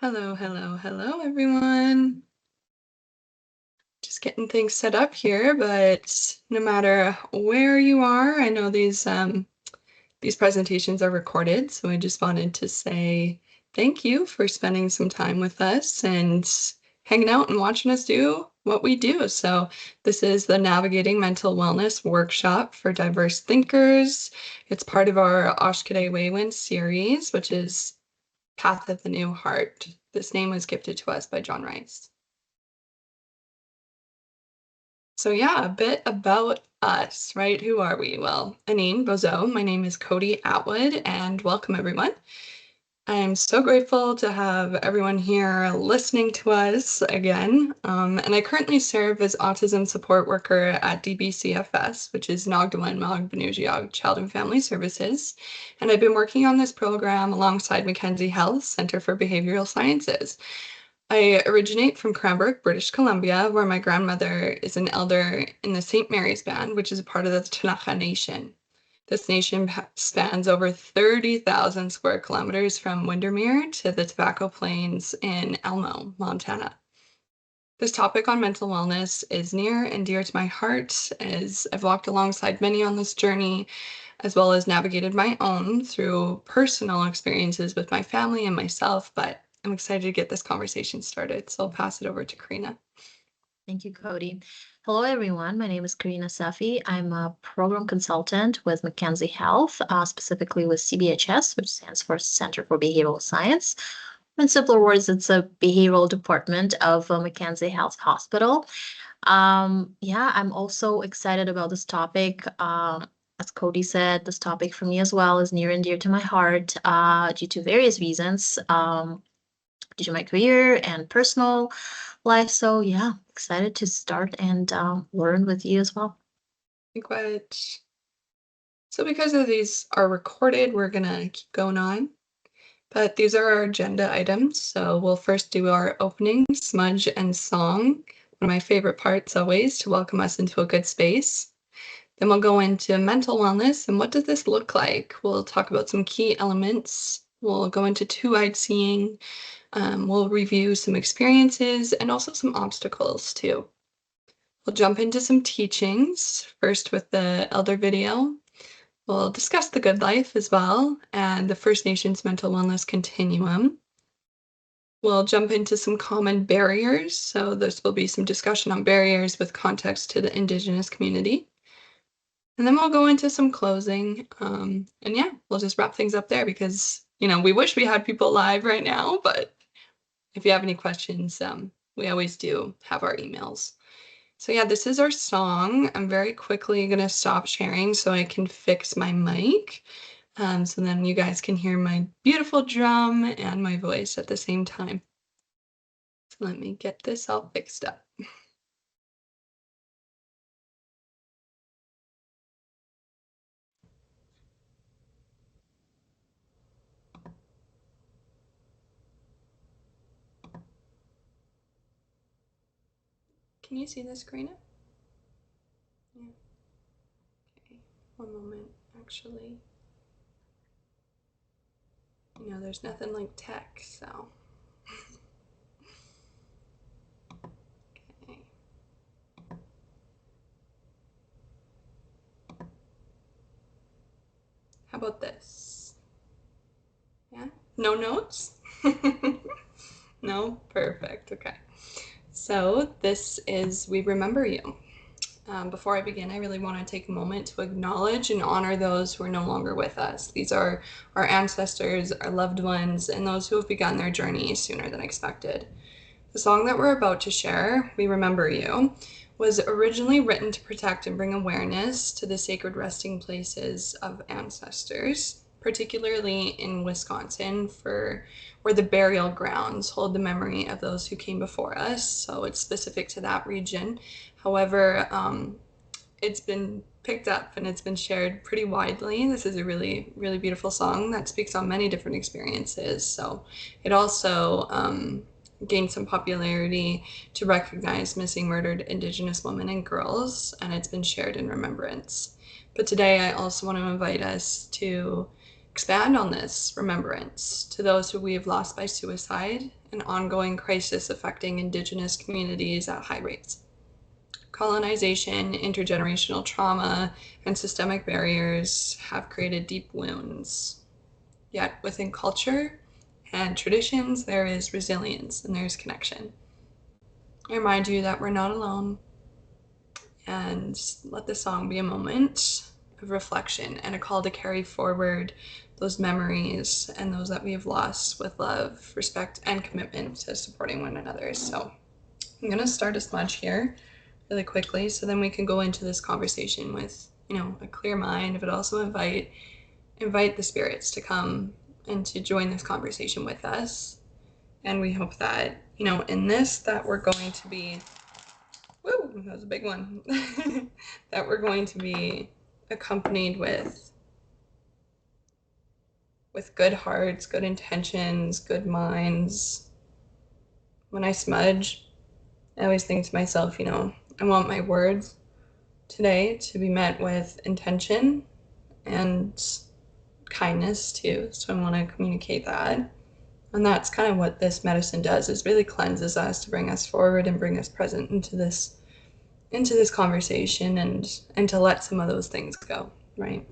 Hello, hello, hello, everyone. Just getting things set up here, but no matter where you are, I know these presentations are recorded, so I just wanted to say thank you for spending some time with us and hanging out and watching us do what we do. So this is the Navigating Mental Wellness workshop for diverse thinkers. It's part of our Dnaagdawenmag series, which is Path of the New Heart. This name was gifted to us by John Rice. So yeah, a bit about us, right? Who are we? Well, Anine Bozo, my name is Cody Atwood, and welcome everyone. I'm so grateful to have everyone here listening to us again. And I currently serve as autism support worker at DBCFS, which is Dnaagdawenmag, Binnoojiiyag Child and Family Services. And I've been working on this program alongside Mackenzie Health Center for Behavioral Sciences. I originate from Cranbrook, British Columbia, where my grandmother is an elder in the St. Mary's Band, which is a part of the Dnaagdawenmag Nation. This nation spans over 30,000 square kilometers from Windermere to the Tobacco Plains in Elmo, Montana. This topic on mental wellness is near and dear to my heart, as I've walked alongside many on this journey, as well as navigated my own through personal experiences with my family and myself, but I'm excited to get this conversation started, so I'll pass it over to Karina. Thank you, Cody. Hello, everyone. My name is Karina Safi. I'm a program consultant with Mackenzie Health, specifically with CBHS, which stands for Center for Behavioral Science. In simpler words, it's a behavioral department of Mackenzie Health Hospital. Yeah, I'm also excited about this topic. As Cody said, this topic for me as well is near and dear to my heart due to various reasons, due to my career and personal life. So yeah, excited to start and learn with you as well. What? So because of these are recorded, we're gonna keep going on. But these are our agenda items. So we'll first do our opening, smudge, and song. One of my favorite parts always to welcome us into a good space. Then we'll go into mental wellness and what does this look like? We'll talk about some key elements. We'll go into two-eyed seeing. We'll review some experiences and also some obstacles too. We'll jump into some teachings, first with the elder video. We'll discuss the good life as well and the First Nations mental wellness continuum. We'll jump into some common barriers. So this will be some discussion on barriers with context to the Indigenous community. And then we'll go into some closing. And yeah, we'll just wrap things up there because, we wish we had people live right now, but if you have any questions, we always do have our emails. So yeah, this is our song. I'm very quickly gonna stop sharing so I can fix my mic. So then you guys can hear my beautiful drum and my voice at the same time. So let me get this all fixed up. Can you see the screen? Yeah. Okay, one moment, actually. There's nothing like tech, so. Okay. How about this? Yeah? No notes? No? Perfect, okay. So this is We Remember You. Before I begin, I really want to take a moment to acknowledge and honor those who are no longer with us. These are our ancestors, our loved ones, and those who have begun their journey sooner than expected. The song that we're about to share, We Remember You, was originally written to protect and bring awareness to the sacred resting places of ancestors, particularly in Wisconsin, where the burial grounds hold the memory of those who came before us. So it's specific to that region. However, it's been picked up and it's been shared pretty widely. This is a really, really beautiful song that speaks on many different experiences. So it also gained some popularity to recognize missing, murdered Indigenous women and girls, and it's been shared in remembrance. But today I also want to invite us to expand on this remembrance to those who we have lost by suicide, an ongoing crisis affecting Indigenous communities at high rates. Colonization, intergenerational trauma, and systemic barriers have created deep wounds. Yet within culture and traditions, there is resilience and there's connection. I remind you that we're not alone, and let the song be a moment of reflection and a call to carry forward those memories and those that we have lost with love, respect, and commitment to supporting one another. So I'm going to start a smudge here really quickly, so then we can go into this conversation with, a clear mind, but also invite the spirits to come and to join this conversation with us. And we hope that, in this, that we're going to be, woo, that was a big one, that we're going to be accompanied with good hearts, good intentions, good minds. When I smudge, I always think to myself, I want my words today to be met with intention and kindness too. So I want to communicate that. And that's kind of what this medicine does, is really cleanses us to bring us forward and bring us present into this conversation, and to let some of those things go, right?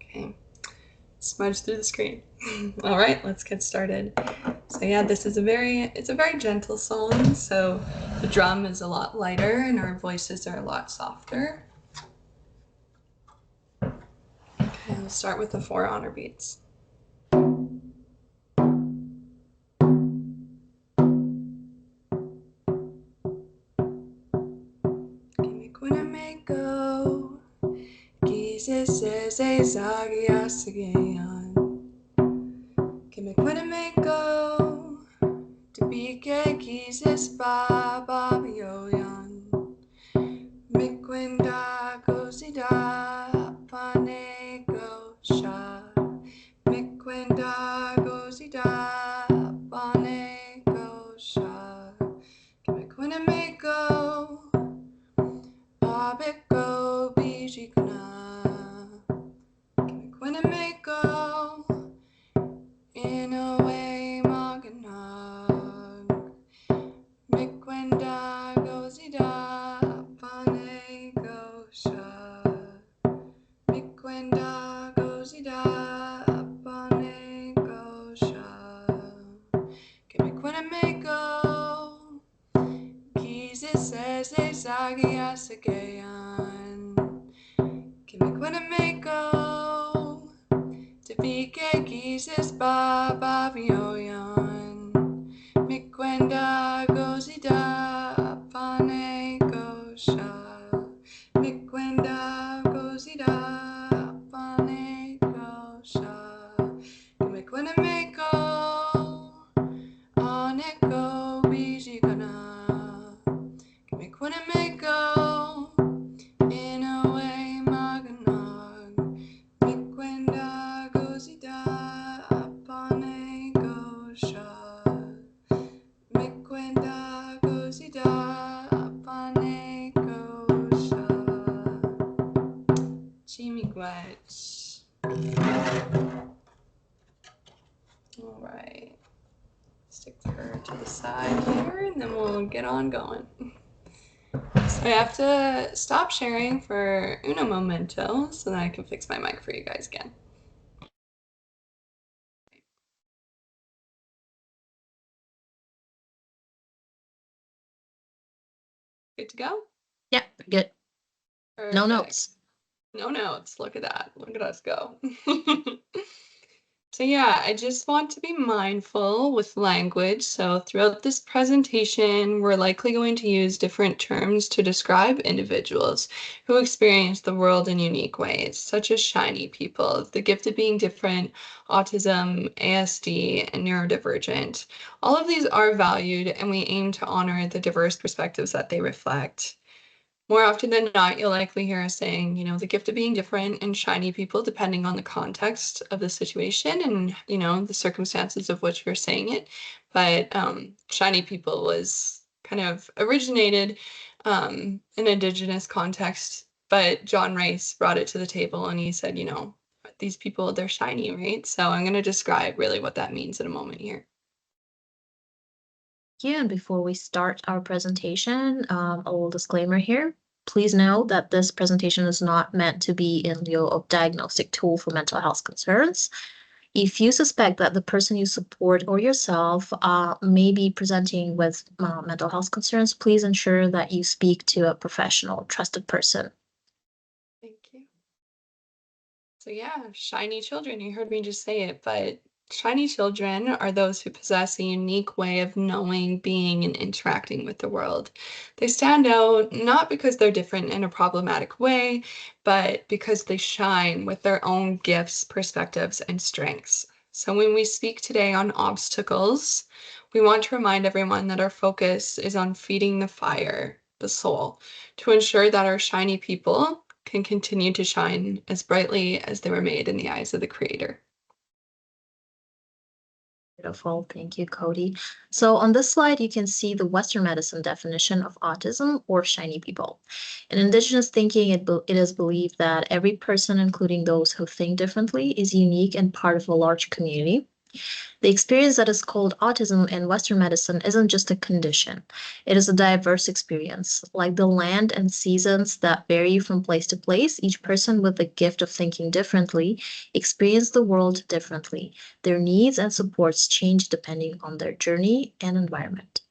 Okay. Smudge through the screen. All right, let's get started. So yeah, this is it's a very gentle song. So the drum is a lot lighter and our voices are a lot softer. Okay, we'll start with the 4 honor beats. All right, stick her to the side here, and then we'll get on going. So I have to stop sharing for uno momento so that I can fix my mic for you guys again. Good to go? Yeah, good. Perfect. No notes. No notes. Look at that. Look at us go. So yeah, I just want to be mindful with language. So throughout this presentation, we're likely going to use different terms to describe individuals who experience the world in unique ways, such as shiny people, the gift of being different, autism, ASD, and neurodivergent. All of these are valued, and we aim to honor the diverse perspectives that they reflect. More often than not, you'll likely hear us saying, the gift of being different and shiny people, depending on the context of the situation and, the circumstances of which you're saying it. But shiny people was kind of originated in Indigenous context, but John Rice brought it to the table and he said, these people, they're shiny, right? So I'm going to describe really what that means in a moment here. Yeah, and before we start our presentation, a little disclaimer here. Please know that this presentation is not meant to be in lieu of diagnostic tool for mental health concerns. If you suspect that the person you support or yourself may be presenting with mental health concerns, please ensure that you speak to a professional, trusted person. Thank you. So yeah, shiny children, you heard me just say it, but shiny children are those who possess a unique way of knowing, being, and interacting with the world. They stand out not because they're different in a problematic way, but because they shine with their own gifts, perspectives, and strengths. So when we speak today on obstacles, we want to remind everyone that our focus is on feeding the fire, the soul, to ensure that our shiny people can continue to shine as brightly as they were made in the eyes of the Creator. Beautiful. Thank you, Cody. So on this slide, you can see the Western medicine definition of autism or shiny people. In Indigenous thinking, it is believed that every person, including those who think differently, is unique and part of a large community. The experience that is called autism in Western medicine isn't just a condition, it is a diverse experience. Like the land and seasons that vary from place to place, each person with the gift of thinking differently experience the world differently. Their needs and supports change depending on their journey and environment.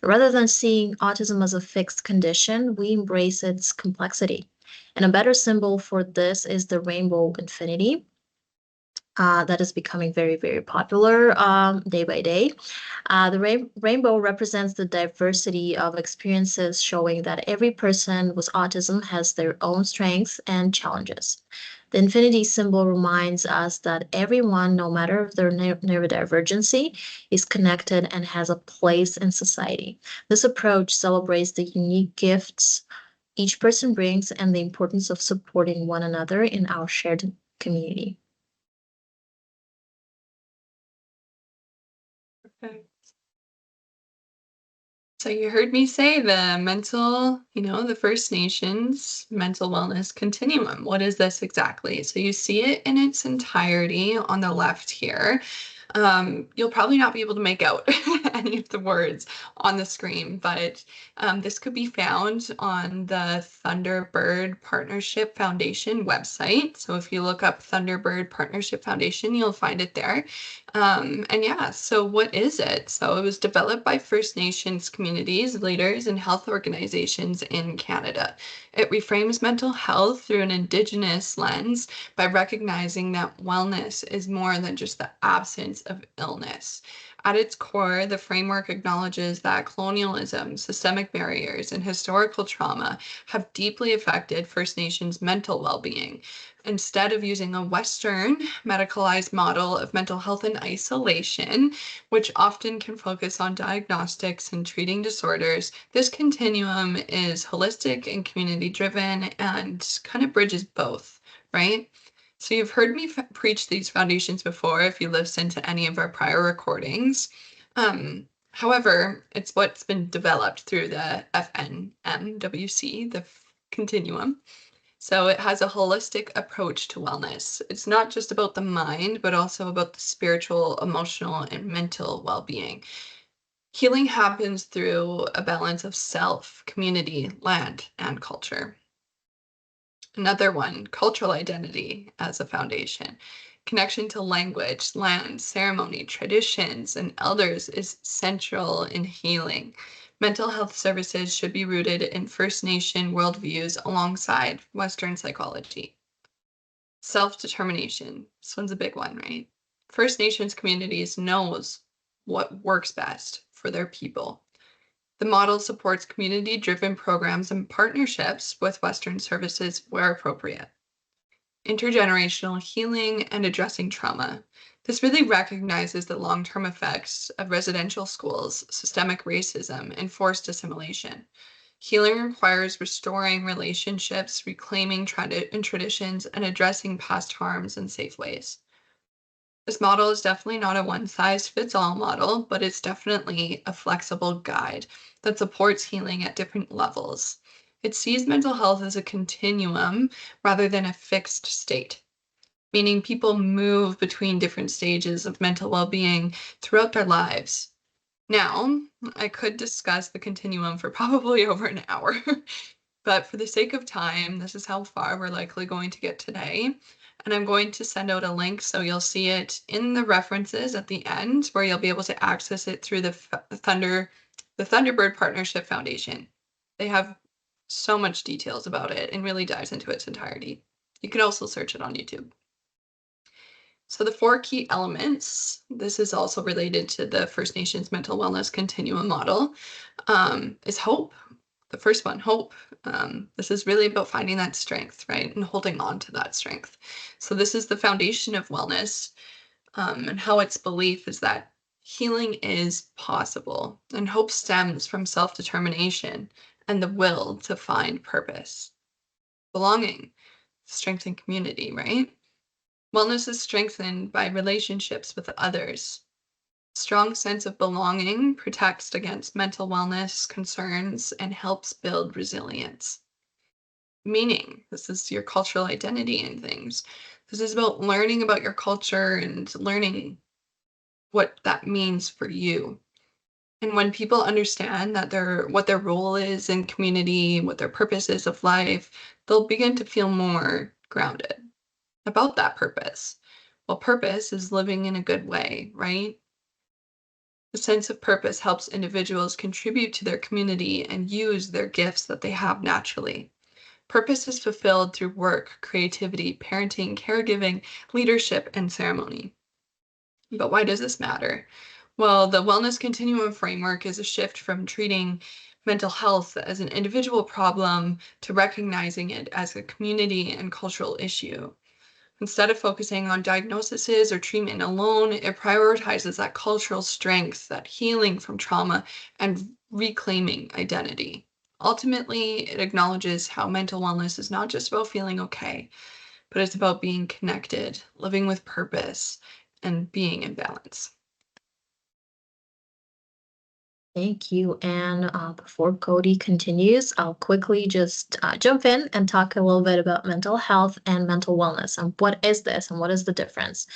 Rather than seeing autism as a fixed condition, we embrace its complexity. And a better symbol for this is the rainbow infinity, that is becoming very, very popular day by day. The rainbow represents the diversity of experiences, showing that every person with autism has their own strengths and challenges. The infinity symbol reminds us that everyone, no matter their neurodivergency, is connected and has a place in society. This approach celebrates the unique gifts each person brings and the importance of supporting one another in our shared community. Okay. So you heard me say the mental, the First Nations mental wellness continuum. What is this exactly? So you see it in its entirety on the left here. You'll probably not be able to make out any of the words on the screen, but this could be found on the Thunderbird Partnership Foundation website. So if you look up Thunderbird Partnership Foundation, you'll find it there. And yeah, so what is it? So it was developed by First Nations communities, leaders, and health organizations in Canada. It reframes mental health through an Indigenous lens by recognizing that wellness is more than just the absence of illness. At its core, the framework acknowledges that colonialism, systemic barriers, and historical trauma have deeply affected First Nations mental well-being. Instead of using a Western medicalized model of mental health in isolation, which often can focus on diagnostics and treating disorders, this continuum is holistic and community driven and kind of bridges both, right? So you've heard me preach these foundations before if you listened to any of our prior recordings. However, it's what's been developed through the FNMWC, the continuum. So it has a holistic approach to wellness. It's not just about the mind, but also about the spiritual, emotional, and mental well-being. Healing happens through a balance of self, community, land, and culture. Another one, cultural identity as a foundation. Connection to language, land, ceremony, traditions, and elders is central in healing. Mental health services should be rooted in First Nation worldviews alongside Western psychology. Self-determination. This one's a big one, right? First Nations communities knows what works best for their people. The model supports community-driven programs and partnerships with Western services where appropriate. Intergenerational healing and addressing trauma. This really recognizes the long-term effects of residential schools, systemic racism, and forced assimilation. Healing requires restoring relationships, reclaiming traditions, and addressing past harms in safe ways. This model is definitely not a one-size-fits-all model, but it's definitely a flexible guide that supports healing at different levels. It sees mental health as a continuum rather than a fixed state. meaning people move between different stages of mental well-being throughout their lives. Now, I could discuss the continuum for probably over an hour, but for the sake of time, this is how far we're likely going to get today. And I'm going to send out a link so you'll see it in the references at the end, where you'll be able to access it through the Thunderbird Partnership Foundation. They have so much details about it and really dives into its entirety. You can also search it on YouTube. So the 4 key elements, this is also related to the First Nations mental wellness continuum model, is hope. The first one, hope. This is really about finding that strength, right? And holding on to that strength. So this is the foundation of wellness, and how its belief is that healing is possible. And hope stems from self-determination and the will to find purpose. Belonging, strength and community, right? Wellness is strengthened by relationships with others. Strong sense of belonging protects against mental wellness concerns and helps build resilience. Meaning, this is your cultural identity and things. This is about learning about your culture and learning what that means for you. And when people understand that what their role is in community, what their purpose is of life, they'll begin to feel more grounded about that purpose. Well, purpose is living in a good way, right? The sense of purpose helps individuals contribute to their community and use their gifts that they have naturally. Purpose is fulfilled through work, creativity, parenting, caregiving, leadership, and ceremony. But why does this matter? Well, the wellness continuum framework is a shift from treating mental health as an individual problem to recognizing it as a community and cultural issue. Instead of focusing on diagnoses or treatment alone, it prioritizes that cultural strength, that healing from trauma, and reclaiming identity. Ultimately, it acknowledges how mental wellness is not just about feeling okay, but it's about being connected, living with purpose, and being in balance. Thank you. And before Cody continues, I'll quickly just jump in and talk a little bit about mental health and mental wellness and what is this and what is the difference.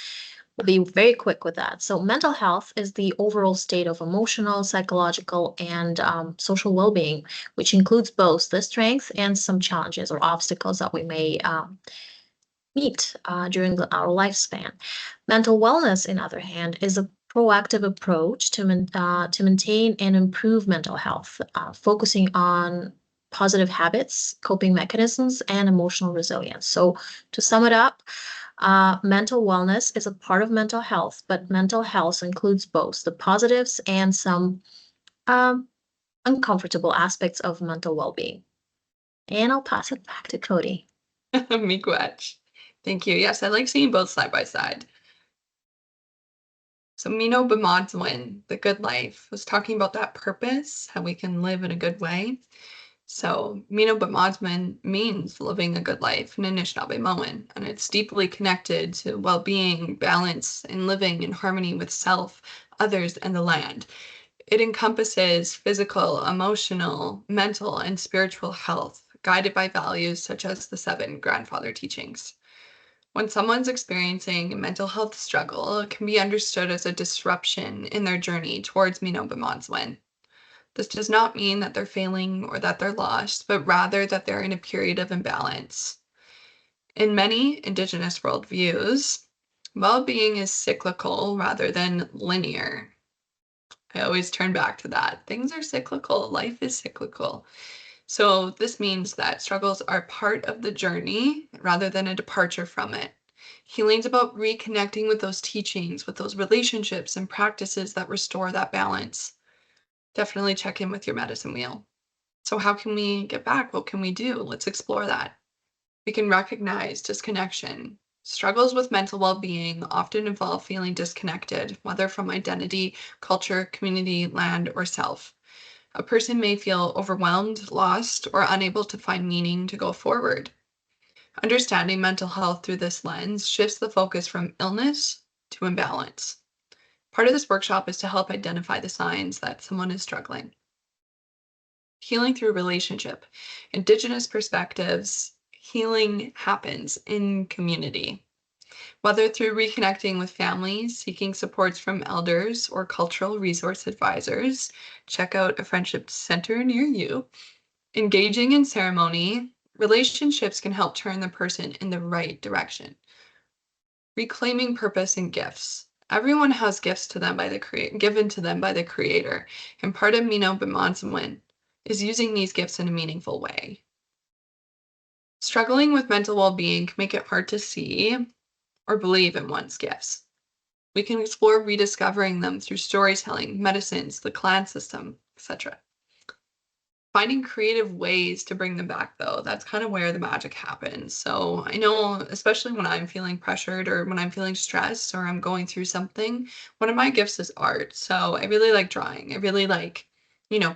We'll be very quick with that. So, mental health is the overall state of emotional, psychological, and social well being, which includes both the strengths and some challenges or obstacles that we may meet during our lifespan. Mental wellness, on other hand, is a proactive approach to maintain and improve mental health, focusing on positive habits, coping mechanisms, and emotional resilience. So, to sum it up, mental wellness is a part of mental health, but mental health includes both the positives and some um, uncomfortable aspects of mental well being. And I'll pass it back to Cody. Miigwech. Thank you. Yes, I like seeing both side by side. So Binnoojiiyag, the good life, was talking about that purpose, how we can live in a good way. So Binnoojiiyag means living a good life in Anishinaabemowin, and it's deeply connected to well-being, balance, and living in harmony with self, others, and the land. It encompasses physical, emotional, mental, and spiritual health, guided by values such as the 7 grandfather teachings. When someone's experiencing a mental health struggle, it can be understood as a disruption in their journey towards Binnoojiiyag. This does not mean that they're failing or that they're lost, but rather that they're in a period of imbalance. In many Indigenous worldviews, well-being is cyclical rather than linear. I always turn back to that. Things are cyclical. Life is cyclical. So this means that struggles are part of the journey rather than a departure from it. Healing's about reconnecting with those teachings, with those relationships and practices that restore that balance. Definitely check in with your medicine wheel. So how can we get back? What can we do? Let's explore that. We can recognize disconnection. Struggles with mental well-being often involve feeling disconnected, whether from identity, culture, community, land, or self. A person may feel overwhelmed, lost, or unable to find meaning to go forward. Understanding mental health through this lens shifts the focus from illness to imbalance. Part of this workshop is to help identify the signs that someone is struggling. Healing through relationship. Indigenous perspectives, healing happens in community. Whether through reconnecting with families, seeking supports from elders, or cultural resource advisors, check out a friendship center near you. Engaging in ceremony, relationships can help turn the person in the right direction. Reclaiming purpose and gifts. Everyone has gifts to them by given to them by the Creator, and part of Binnoojiiyag is using these gifts in a meaningful way. Struggling with mental well-being can make it hard to see or believe in one's gifts. We can explore rediscovering them through storytelling, medicines, the clan system, etc. Finding creative ways to bring them back, though, that's kind of where the magic happens. So I know, especially when I'm feeling pressured or when I'm feeling stressed or I'm going through something, one of my gifts is art. So I really like drawing. I really like,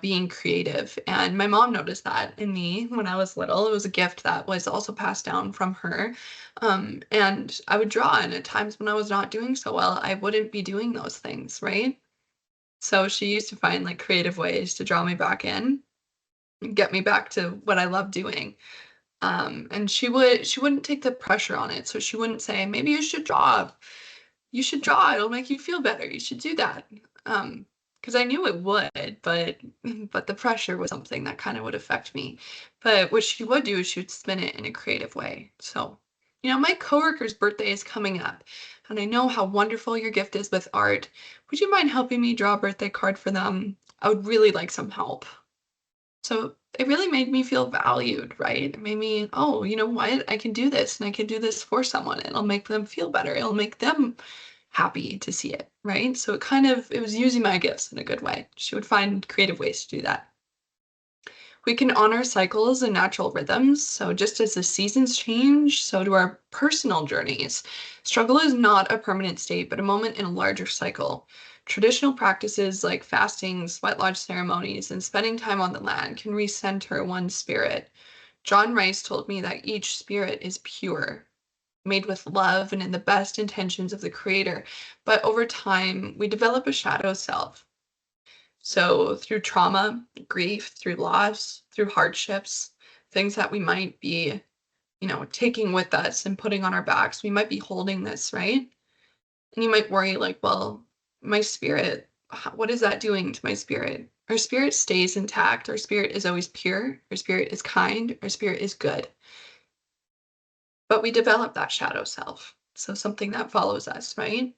being creative. And my mom noticed that in me when I was little. It was a gift that was also passed down from her. And I would draw, and at times when I was not doing so well, I wouldn't be doing those things, right? So she used to find like creative ways to draw me back in, get me back to what I love doing. And she wouldn't take the pressure on it. So she wouldn't say, maybe you should draw. You should draw. It'll make you feel better. You should do that. Because I knew it would, but but the pressure was something that kind of would affect me. But what she would do is she would spin it in a creative way. So, my coworker's birthday is coming up, and I know how wonderful your gift is with art. Would you mind helping me draw a birthday card for them? I would really like some help. So it really made me feel valued, right? It made me, oh, you know what? I can do this and I can do this for someone. It'll make them feel better. It'll make them happy to see it, right? So it was using my gifts in a good way. She would find creative ways to do that. We can honor cycles and natural rhythms. So just as the seasons change, so do our personal journeys. Struggle is not a permanent state, but a moment in a larger cycle. Traditional practices like fasting, sweat lodge ceremonies, and spending time on the land can recenter one's spirit. John Rice told me that each spirit is pure, made with love and in the best intentions of the Creator. But over time, we develop a shadow self. So through trauma, grief, through loss, through hardships, things that we might be, taking with us and putting on our backs, we might be holding this, right? And you might worry like, well, my spirit, what is that doing to my spirit? Our spirit stays intact. Our spirit is always pure. Our spirit is kind. Our spirit is good. But we develop that shadow self. So something that follows us, right?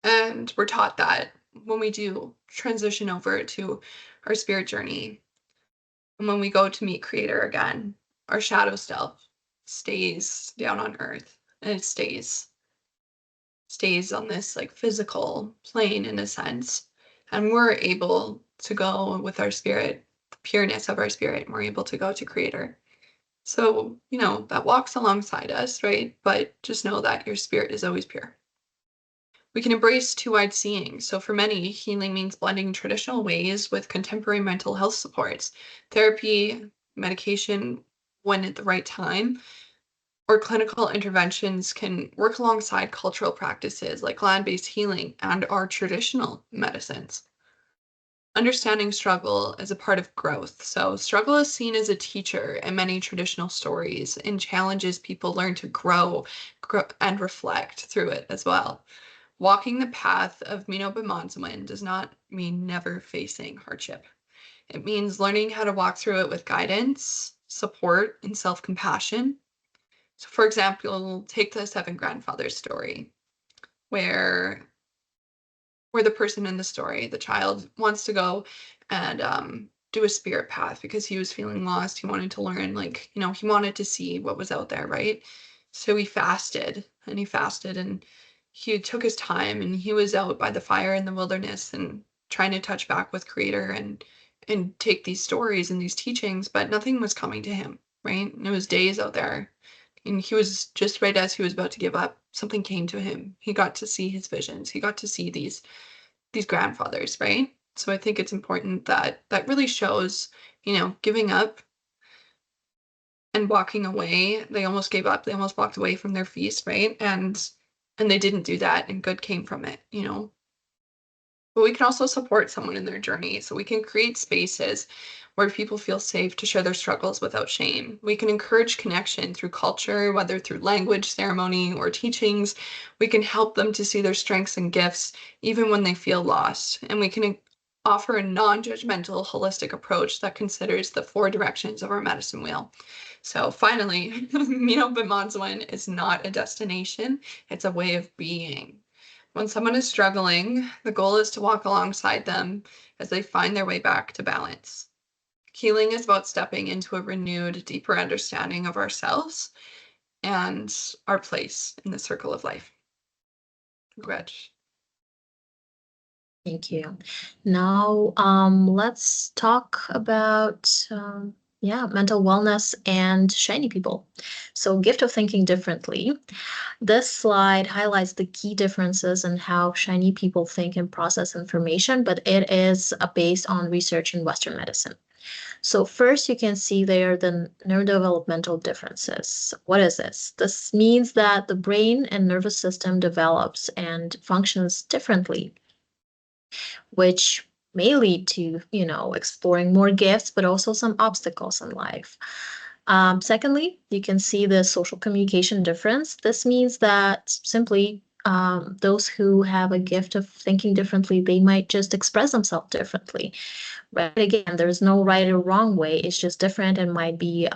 And we're taught that when we do transition over to our spirit journey, and when we go to meet Creator again, our shadow self stays down on earth, and it stays on this like physical plane in a sense. And we're able to go with our spirit, the pureness of our spirit, and we're able to go to Creator. So, that walks alongside us, right? But just know that your spirit is always pure. We can embrace two-eyed seeing. So for many, healing means blending traditional ways with contemporary mental health supports, therapy, medication when at the right time, or clinical interventions can work alongside cultural practices like land-based healing and our traditional medicines. Understanding struggle as a part of growth. So struggle is seen as a teacher in many traditional stories and challenges people learn to grow and reflect through it as well. Walking the path of Binnoojiiyag does not mean never facing hardship. It means learning how to walk through it with guidance, support, and self-compassion. So for example, take the seven grandfathers story, where the person in the story, the child, wants to go and do a spirit path because he was feeling lost. He wanted to learn, like, he wanted to see what was out there, right? So he fasted and he fasted and he took his time and he was out by the fire in the wilderness and trying to touch back with Creator and take these stories and these teachings, but nothing was coming to him, right? And it was days out there. And he was just right as he was about to give up, something came to him. He got to see his visions. He got to see these grandfathers, right? So I think it's important that that really shows, giving up and walking away. They almost gave up. They almost walked away from their feast, right? And they didn't do that, and good came from it. But we can also support someone in their journey. So we can create spaces where people feel safe to share their struggles without shame. We can encourage connection through culture, whether through language, ceremony, or teachings. We can help them to see their strengths and gifts even when they feel lost. And we can offer a non-judgmental, holistic approach that considers the four directions of our medicine wheel. So finally, Binnoojiiyag is not a destination, it's a way of being. When someone is struggling, the goal is to walk alongside them as they find their way back to balance. Healing is about stepping into a renewed, deeper understanding of ourselves and our place in the circle of life. Reg. Thank you. Now, let's talk about mental wellness and shiny people. So, gift of thinking differently. This slide highlights the key differences in how shiny people think and process information, but it is based on research in Western medicine. So first, you can see there the neurodevelopmental differences. What is this? This means that the brain and nervous system develops and functions differently, which may lead to, exploring more gifts, but also some obstacles in life. Secondly, you can see the social communication difference. This means that simply those who have a gift of thinking differently, they might just express themselves differently. Right? Again, there's no right or wrong way. It's just different and might be,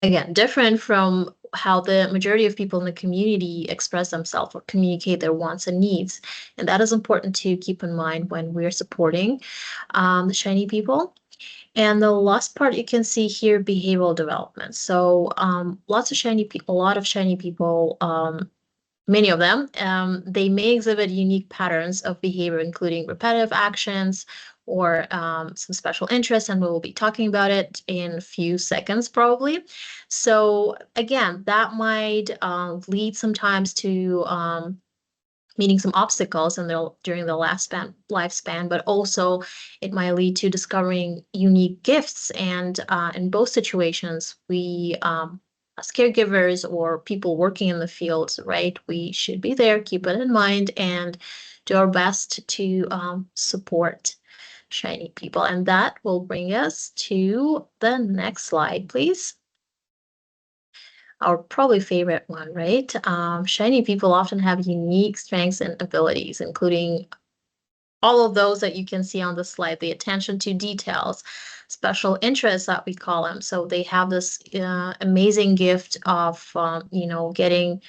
again, different from how the majority of people in the community express themselves or communicate their wants and needs. And that is important to keep in mind when we're supporting the shiny people. And the last part you can see here, behavioral development. So lots of shiny people, a lot of shiny people, many of them, they may exhibit unique patterns of behavior, including repetitive actions or some special interests, and we will be talking about it in a few seconds probably. So again, that might lead sometimes to meeting some obstacles during the lifespan, but also it might lead to discovering unique gifts. And in both situations, we as caregivers or people working in the fields, right, we should be there, keep it in mind, and do our best to support shiny people. And that will bring us to the next slide, please. Our probably favorite one, right? Shiny people often have unique strengths and abilities, including all of those that you can see on the slide, the attention to details, special interests that we call them. So they have this amazing gift of, getting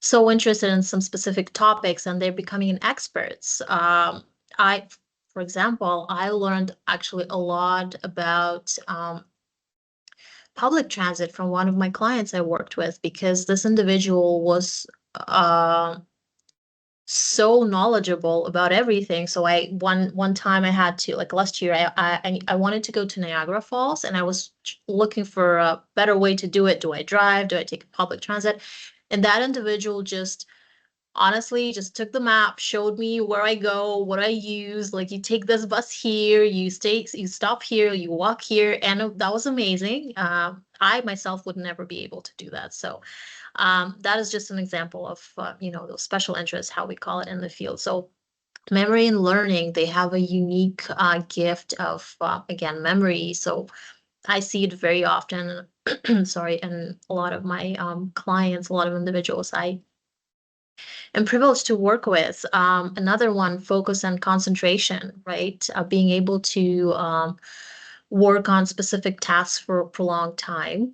so interested in some specific topics and they're becoming an experts. For example, I learned actually a lot about public transit from one of my clients I worked with because this individual was so knowledgeable about everything. So one time I had to, like last year, I wanted to go to Niagara Falls and I was looking for a better way to do it. Do I drive? Do I take public transit? And that individual just honestly just took the map, showed me where I go, what I use. Like you take this bus here, you stop here, you walk here, and that was amazing. I myself would never be able to do that. So that is just an example of those special interests, how we call it in the field. So memory and learning, they have a unique gift of again memory. So I see it very often. Sorry, and a lot of my clients, a lot of individuals I am privileged to work with. Another one, focus and concentration, right? Being able to work on specific tasks for a prolonged time.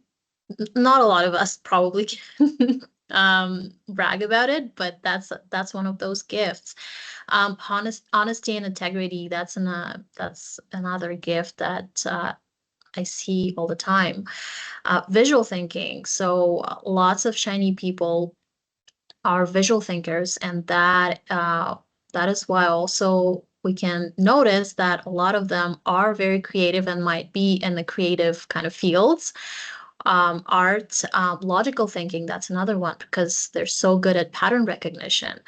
Not a lot of us probably can brag about it, but that's one of those gifts. Honesty and integrity, that's another gift that I see all the time. Visual thinking. So lots of shiny people are visual thinkers, and that is why also we can notice that a lot of them are very creative and might be in the creative kind of fields. Art, logical thinking, that's another one because they're so good at pattern recognition.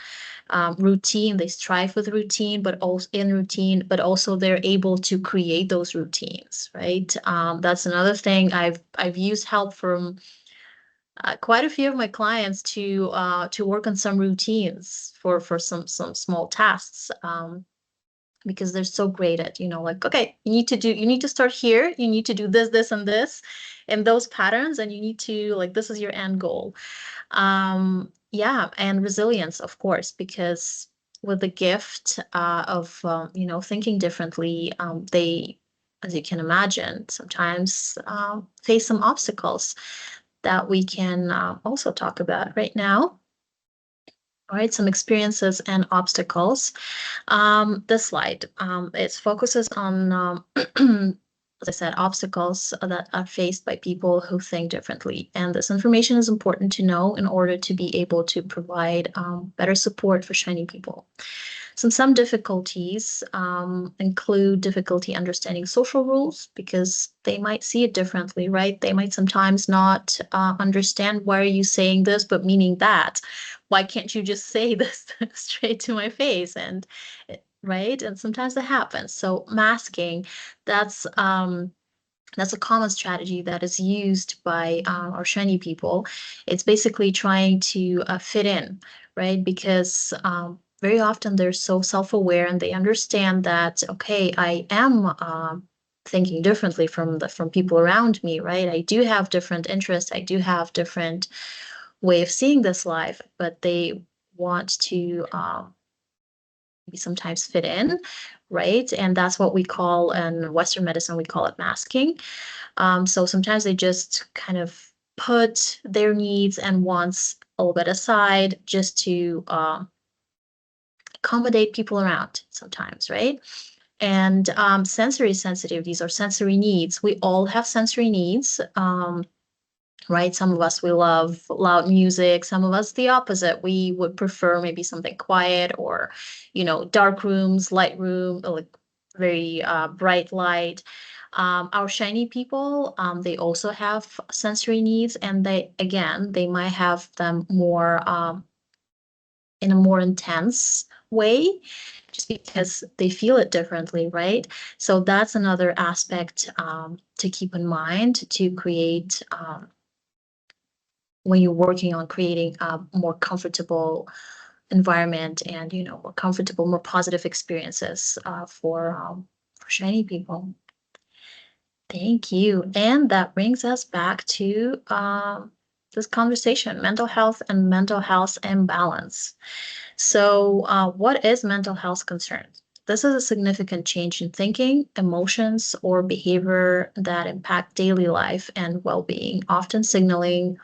Routine, they strive with routine, but also they're able to create those routines, right? That's another thing. I've used help from quite a few of my clients to work on some routines for some small tasks. Because they're so great at, like, okay, you need to start here, you need to do this and this and those patterns, and you need to, like, this is your end goal. Yeah, and resilience, of course, because with the gift of thinking differently, they, as you can imagine, sometimes face some obstacles that we can also talk about right now. All right, some experiences and obstacles. This slide, it focuses on, as I said, obstacles that are faced by people who think differently. And this information is important to know in order to be able to provide better support for shiny people. Some difficulties include difficulty understanding social rules because they might see it differently, right? They might sometimes not understand, why are you saying this but meaning that? Why can't you just say this straight to my face? And right, and sometimes that happens. So masking, that's that's a common strategy that is used by our shiny people. It's basically trying to fit in, right? Because very often they're so self-aware and they understand that, okay, I am thinking differently from people around me, right? I do have different interests. I do have different way of seeing this life, but they want to sometimes fit in, right? And that's what we call, in Western medicine, we call it masking. So sometimes they just kind of put their needs and wants a little bit aside just to accommodate people around sometimes, right? And sensory sensitivities or sensory needs. We all have sensory needs. Right? Some of us, we love loud music. Some of us, the opposite. We would prefer maybe something quiet or, dark rooms, light room, like very bright light. Our shiny people, they also have sensory needs, and they might have them more in a more intense way, just because they feel it differently, right? So that's another aspect to keep in mind to create. When you're working on creating a more comfortable environment and more comfortable, more positive experiences for shiny people. Thank you. And that brings us back to this conversation, mental health and mental health imbalance. So what is mental health concerns? This is a significant change in thinking, emotions, or behavior that impact daily life and well-being, often signaling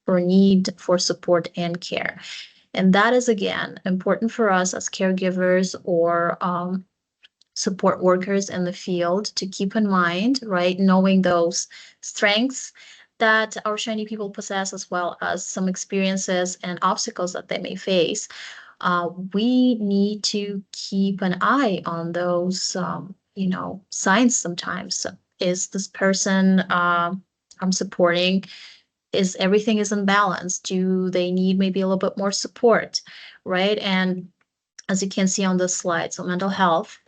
for need for support and care. And that is, again, important for us as caregivers or support workers in the field to keep in mind, right? Knowing those strengths that our shiny people possess, as well as some experiences and obstacles that they may face. We need to keep an eye on those, signs sometimes. Is this person I'm supporting, is everything is in balance? Do they need maybe a little bit more support, right? And as you can see on this slide, so mental health,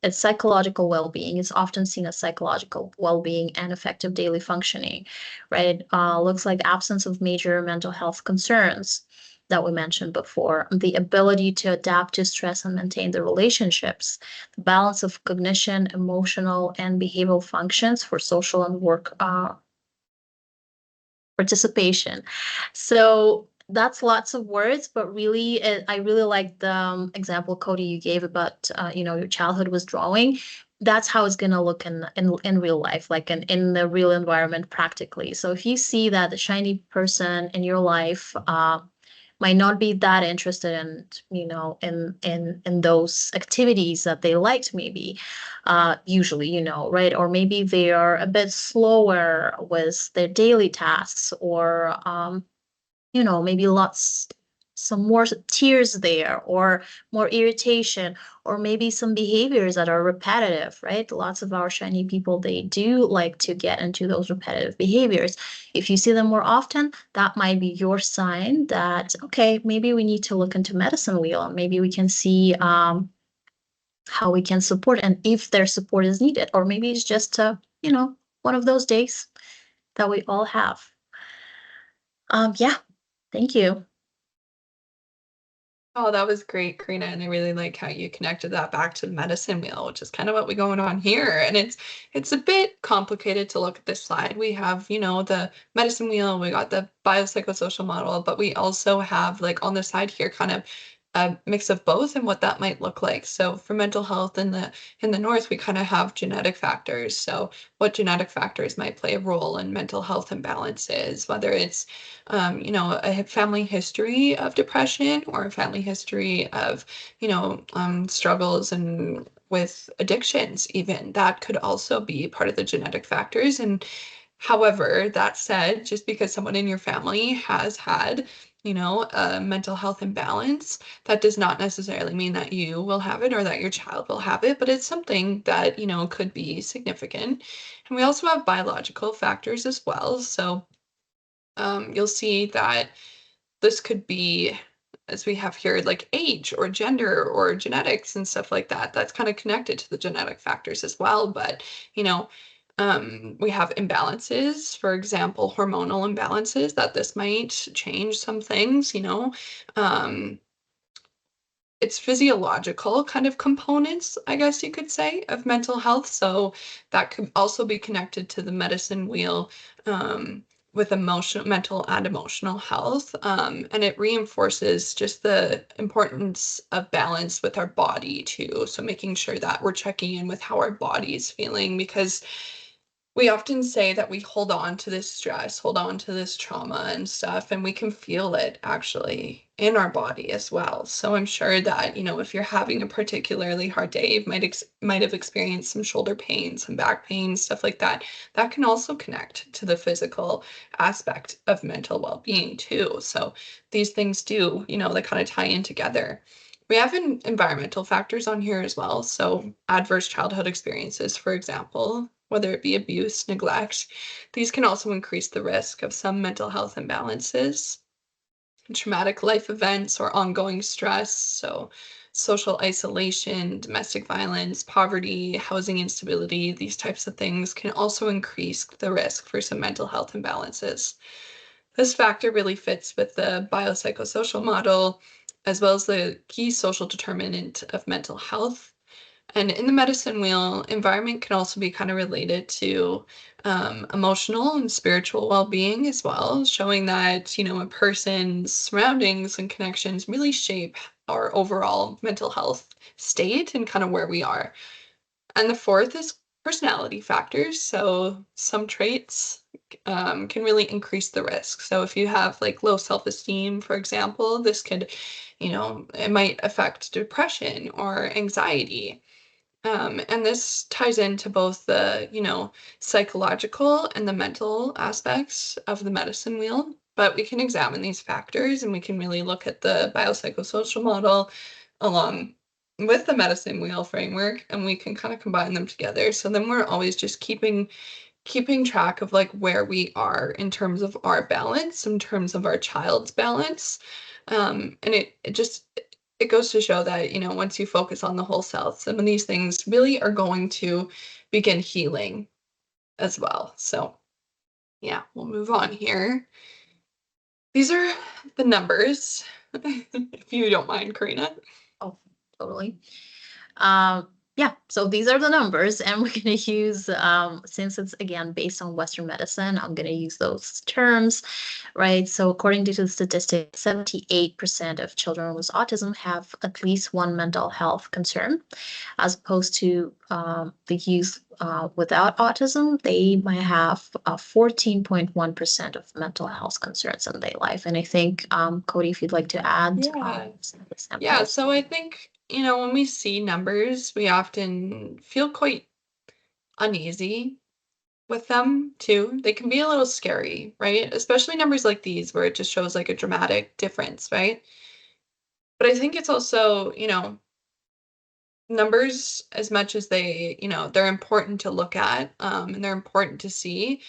it's psychological well-being. It's often seen as psychological well-being and effective daily functioning, right? Looks like absence of major mental health concerns that we mentioned before, the ability to adapt to stress and maintain the relationships, the balance of cognition, emotional, and behavioral functions for social and work participation. So that's lots of words, but really, I really like the example, Cody, you gave about, your childhood was drawing. That's how it's going to look in real life, like in the real environment practically. So if you see that the shiny person in your life might not be that interested in, in those activities that they liked, maybe, usually, right? Or maybe they are a bit slower with their daily tasks, or, maybe some more tears there, or more irritation, or maybe some behaviors that are repetitive, right? Lots of our shiny people, they do like to get into those repetitive behaviors. If you see them more often, that might be your sign that, okay, maybe we need to look into medicine wheel, and maybe we can see how we can support, and if their support is needed, or maybe it's just one of those days that we all have. Yeah, thank you. Oh, that was great, Karina, and I really like how you connected that back to the medicine wheel, which is kind of what we're going on here. And it's a bit complicated to look at this slide. We have, the medicine wheel, we got the biopsychosocial model, but we also have like on the side here kind of a mix of both and what that might look like. So for mental health in the north, we kind of have genetic factors. So what genetic factors might play a role in mental health imbalances, whether it's a family history of depression or a family history of, struggles and with addictions, even that could also be part of the genetic factors. And however, that said, just because someone in your family has had, a mental health imbalance, that does not necessarily mean that you will have it or that your child will have it, but it's something that, could be significant. And we also have biological factors as well. So you'll see that this could be, as we have here, like age or gender or genetics and stuff like that. That's kind of connected to the genetic factors as well. But, you know, we have imbalances, for example, hormonal imbalances, that this might change some things, Um, it's physiological kind of components, I guess you could say, of mental health. So that could also be connected to the medicine wheel with mental and emotional health. And it reinforces just the importance of balance with our body too. So making sure that we're checking in with how our body is feeling, because we often say that we hold on to this stress, hold on to this trauma and stuff, and we can feel it actually in our body as well. So I'm sure that, if you're having a particularly hard day, you might have experienced some shoulder pain, some back pain, stuff like that. That can also connect to the physical aspect of mental well-being too. So these things do, they kind of tie in together. We have environmental factors on here as well. So adverse childhood experiences, for example, whether it be abuse, neglect, these can also increase the risk of some mental health imbalances. Traumatic life events or ongoing stress, so social isolation, domestic violence, poverty, housing instability, these types of things can also increase the risk for some mental health imbalances. This factor really fits with the biopsychosocial model, as well as the key social determinant of mental health. And in the medicine wheel, environment can also be kind of related to emotional and spiritual well-being as well, showing that, a person's surroundings and connections really shape our overall mental health state and kind of where we are. And the fourth is personality factors. So some traits can really increase the risk. So if you have like low self-esteem, for example, this could, it might affect depression or anxiety. And this ties into both the, psychological and the mental aspects of the medicine wheel. But we can examine these factors and we can really look at the biopsychosocial model along with the medicine wheel framework, and we can kind of combine them together. So then we're always just keeping track of like where we are in terms of our balance, in terms of our child's balance. And it just it goes to show that, once you focus on the whole self, some of these things really are going to begin healing as well. So yeah, we'll move on here. These are the numbers, if you don't mind, Karina. Oh, totally. Yeah, so these are the numbers, and we're going to use, since it's again based on Western medicine, I'm going to use those terms, right? So, according to the statistics, 78% of children with autism have at least one mental health concern, as opposed to the youth without autism, they might have 14.1% of mental health concerns in their life. And I think, Cody, if you'd like to add Yeah. some Yeah, examples. so I think, when we see numbers, we often feel quite uneasy with them too. They can be a little scary, right? Especially numbers like these where it just shows like a dramatic difference, right? But I think it's also, numbers, as much as they're important to look at, and they're important to see,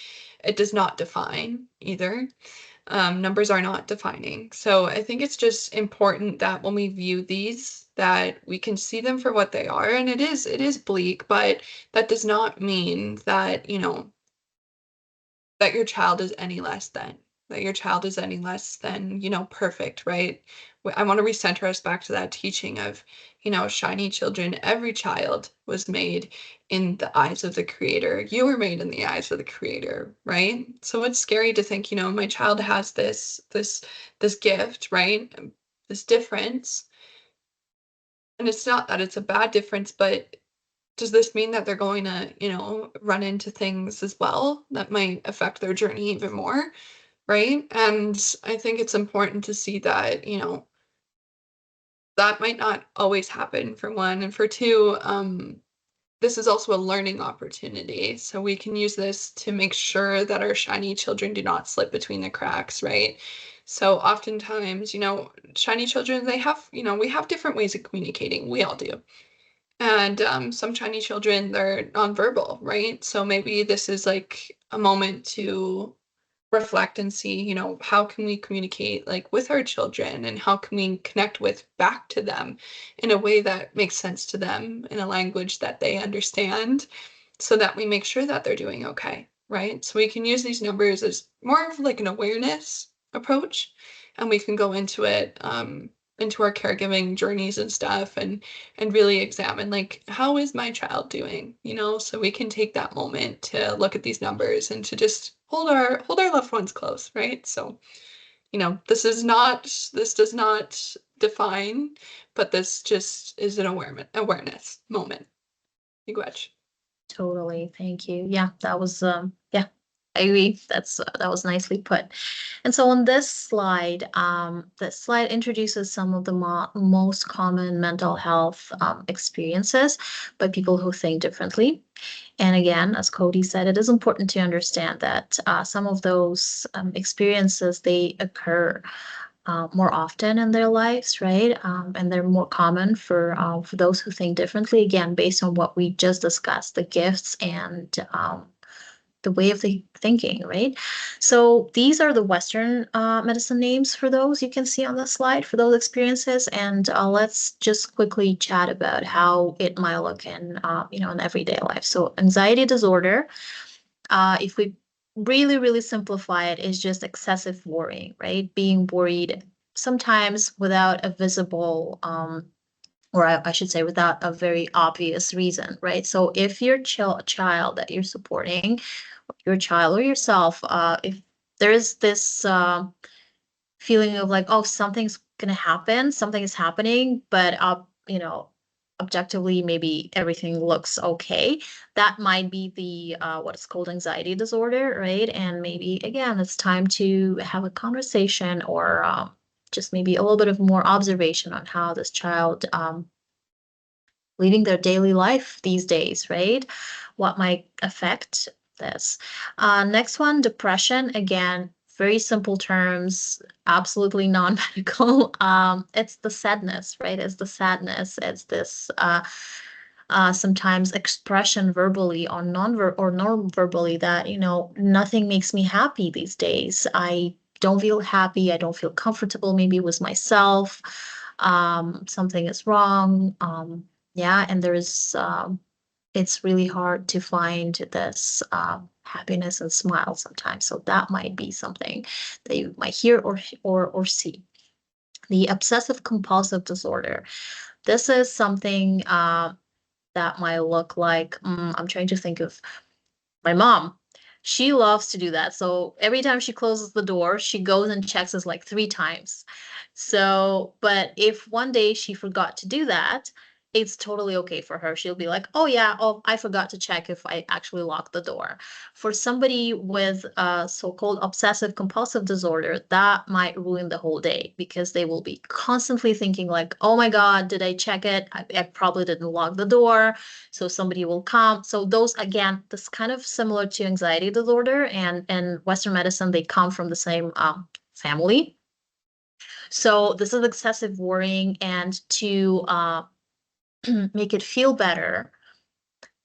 it does not define either. Numbers are not defining. So I think it's just important that when we view these, that we can see them for what they are. And it is bleak, but that does not mean that, that your child is any less than. that your child is any less than, perfect, right? I want to recenter us back to that teaching of, shiny children. Every child was made in the eyes of the creator. You were made in the eyes of the creator, right? So it's scary to think, my child has this gift, right? This difference. And it's not that it's a bad difference, but does this mean that they're going to, run into things as well that might affect their journey even more? Right? And I think it's important to see that, that might not always happen, for one. And for two, this is also a learning opportunity. So we can use this to make sure that our shiny children do not slip between the cracks, right? So oftentimes, shiny children, they have, we have different ways of communicating. We all do. And some shiny children, they're nonverbal, right? So maybe this is like a moment to reflect and see, how can we communicate like with our children, and how can we connect with back to them in a way that makes sense to them, in a language that they understand, so that we make sure that they're doing okay, right? So we can use these numbers as more of like an awareness approach, and we can go into it, into our caregiving journeys and stuff, and really examine, like, how is my child doing, so we can take that moment to look at these numbers and to just hold our loved ones close, right? So, this does not define, but this just is an awareness moment. Miigwech. Totally. Thank you. Yeah, that was yeah, I agree. That was nicely put. And so on this slide introduces some of the most common mental health experiences by people who think differently. And again, as Cody said, it is important to understand that some of those experiences, they occur more often in their lives, right? And they're more common for those who think differently. Again, based on what we just discussed, the gifts and the way of the thinking, right? So these are the Western medicine names for those you can see on the slide for those experiences, and let's just quickly chat about how it might look in everyday life. So anxiety disorder, if we really simplify it, is just excessive worrying, right? Being worried sometimes without a visible or I should say without a very obvious reason, right? So if your child that you're supporting, your child or yourself, if there is this feeling of like, oh, something's gonna happen, something is happening, but objectively maybe everything looks okay, that might be the what is called anxiety disorder, right? And maybe again, it's time to have a conversation or just maybe a little bit of more observation on how this child leading their daily life these days, right? What might affect this. Next one, depression. Again, very simple terms, absolutely non-medical. It's the sadness, right? It's the sadness. It's this sometimes expression verbally or non-verbally that, nothing makes me happy these days. I don't feel happy. I don't feel comfortable maybe with myself. Something is wrong. Yeah, and it's really hard to find this happiness and smile sometimes. So that might be something that you might hear or see. The obsessive compulsive disorder. This is something that might look like, I'm trying to think of my mom. She loves to do that. So every time she closes the door, she goes and checks us like 3 times. So, but if one day she forgot to do that, it's totally okay for her. She'll be like, oh yeah, oh, I forgot to check if I actually locked the door. For somebody with a so-called obsessive compulsive disorder, that might ruin the whole day because they will be constantly thinking like, oh my God, did I check it? I probably didn't lock the door. So somebody will come. So those, again, this kind of similar to anxiety disorder, and Western medicine, they come from the same family. So this is excessive worrying, and to make it feel better,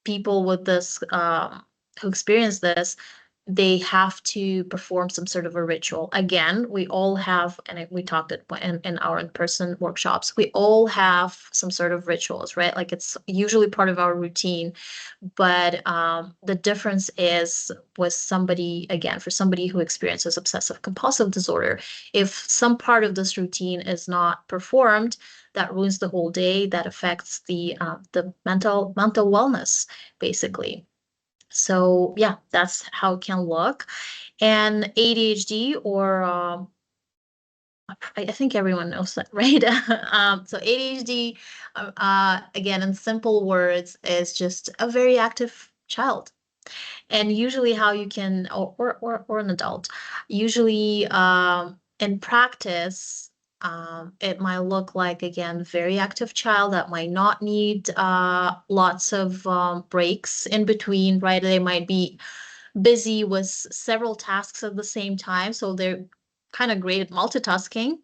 people with this who experience this, they have to perform some sort of a ritual. Again, we all have, and we talked in our in-person workshops, we all have some sort of rituals, right? Like it's usually part of our routine. But the difference is with somebody, again, for somebody who experiences obsessive compulsive disorder, if some part of this routine is not performed, that ruins the whole day. That affects the mental wellness, basically. So yeah, that's how it can look. And ADHD, or I think everyone knows that, right? So ADHD, again, in simple words, is just a very active child. And usually how you can, or an adult, usually in practice, it might look like, again, very active child that might not need lots of breaks in between, right? They might be busy with several tasks at the same time. So they're kind of great at multitasking,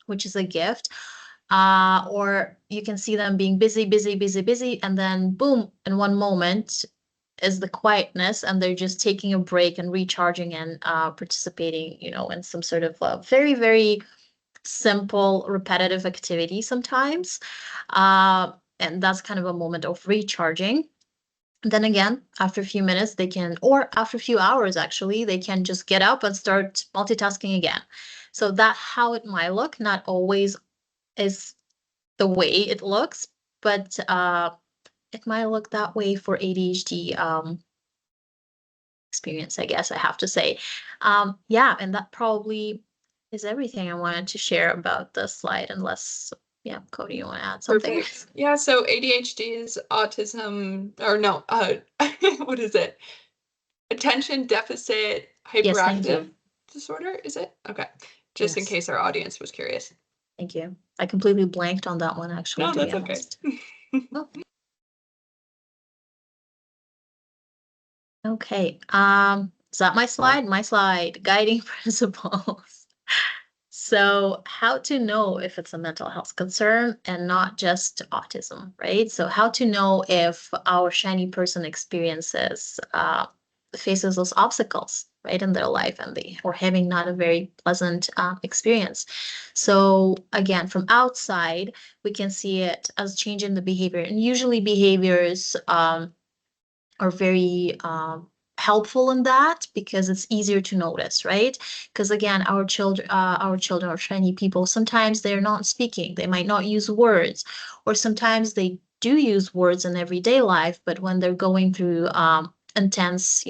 which is a gift. Or you can see them being busy, busy, busy, busy, and then boom, in one moment is the quietness, and they're just taking a break and recharging and participating, in some sort of very, very simple, repetitive activity sometimes. And that's kind of a moment of recharging. Then again, after a few minutes, they can, or after a few hours, actually, they can just get up and start multitasking again. So that how it might look, not always is the way it looks, but it might look that way for ADHD experience, I guess I have to say. Yeah, and that probably is everything I wanted to share about this slide, unless, yeah, Cody, you want to add something? Perfect. Yeah, so ADHD is autism, or no, what is it? Attention deficit Yes, thank hyperactive you. disorder, is it? Okay. Just in Yes, case our audience was curious. thank you. I completely blanked on that one, actually, No, to be that's okay. honest. Oh, okay. Is that my slide? My slide, guiding principles. So, how to know if it's a mental health concern and not just autism, right? So, how to know if our shiny person experiences, faces those obstacles, right, in their life, and they or having not a very pleasant experience. So, again, from outside, we can see it as change in the behavior, and usually behaviors are very helpful in that, because it's easier to notice, right? Because again, our children are shiny people. Sometimes they're not speaking. They might not use words, or sometimes they do use words in everyday life, but when they're going through intense,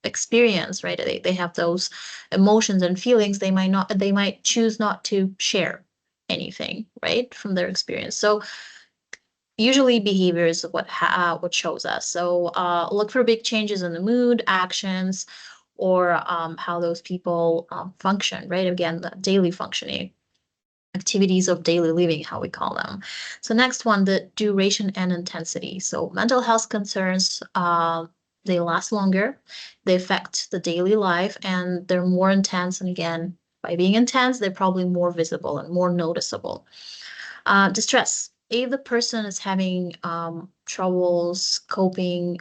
experience, right? They have those emotions and feelings. They might choose not to share anything, right, from their experience. So usually behavior is what shows us. So look for big changes in the mood, actions, or how those people function, right? Again, the daily functioning, activities of daily living, how we call them. So next one, the duration and intensity. So mental health concerns, they last longer, they affect the daily life, and they're more intense. And again, by being intense, they're probably more visible and more noticeable. Distress. If the person is having troubles coping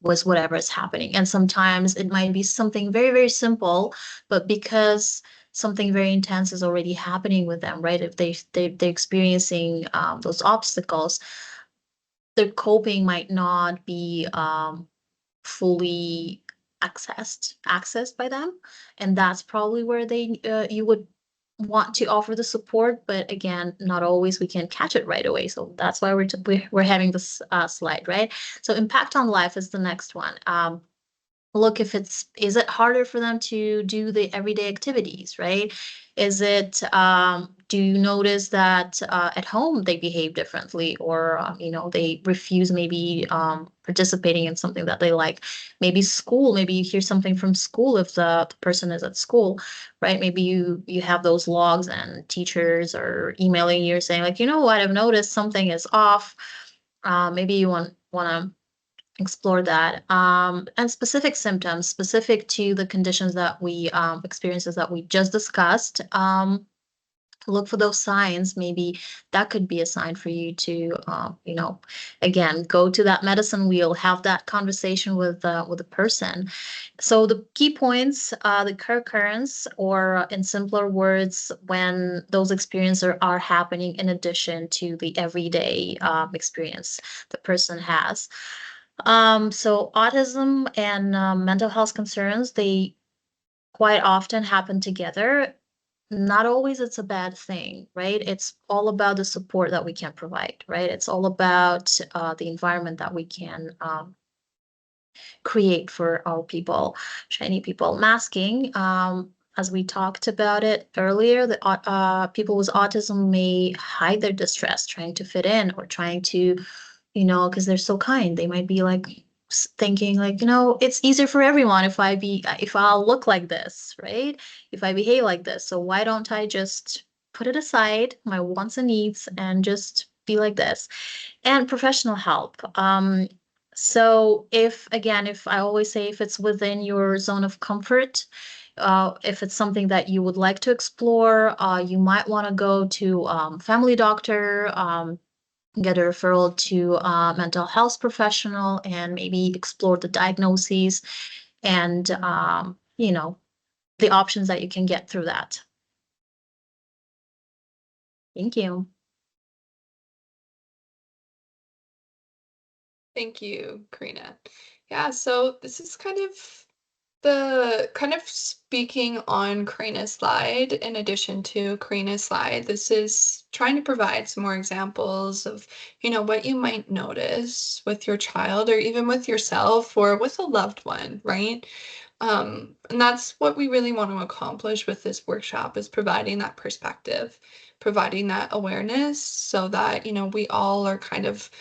with whatever is happening, and sometimes it might be something very, very simple, but because something very intense is already happening with them, right? If they're experiencing those obstacles, their coping might not be fully accessed by them, and that's probably where they you would want to offer the support. But again, not always we can catch it right away, so that's why we're having this slide, right? So impact on life is the next one. Look if is it harder for them to do the everyday activities, right? Is it do you notice that at home they behave differently, or they refuse maybe participating in something that they like? Maybe school, maybe you hear something from school if the person is at school, right? Maybe you have those logs and teachers are emailing you saying, like, you know what, I've noticed something is off. Maybe you want to explore that. And specific symptoms specific to the conditions that we experiences that we just discussed. look for those signs. Maybe that could be a sign for you to, again, go to that medicine wheel, have that conversation with the person. So the key points, the co-occurrence, or in simpler words, when those experiences are happening in addition to the everyday experience the person has. So autism and mental health concerns, they quite often happen together. Not always it's a bad thing, right? It's all about the support that we can provide, right? It's all about the environment that we can create for our people, shiny people. Masking, as we talked about it earlier, the people with autism may hide their distress, trying to fit in or trying to, because they're so kind. They might be like thinking like, it's easier for everyone if I'll look like this, right? If I behave like this. So why don't I just put it aside, my wants and needs, and just be like this? And professional help. So if I always say, if it's within your zone of comfort, if it's something that you would like to explore, you might want to go to family doctor, get a referral to a mental health professional, and maybe explore the diagnoses and the options that you can get through that. Thank you. Thank you, Karina. Yeah, so this is kind of speaking on Karina's slide. In addition to Karina's slide, this is trying to provide some more examples of, what you might notice with your child or even with yourself or with a loved one, right? And that's what we really want to accomplish with this workshop, is providing that perspective, providing that awareness so that, we all are kind of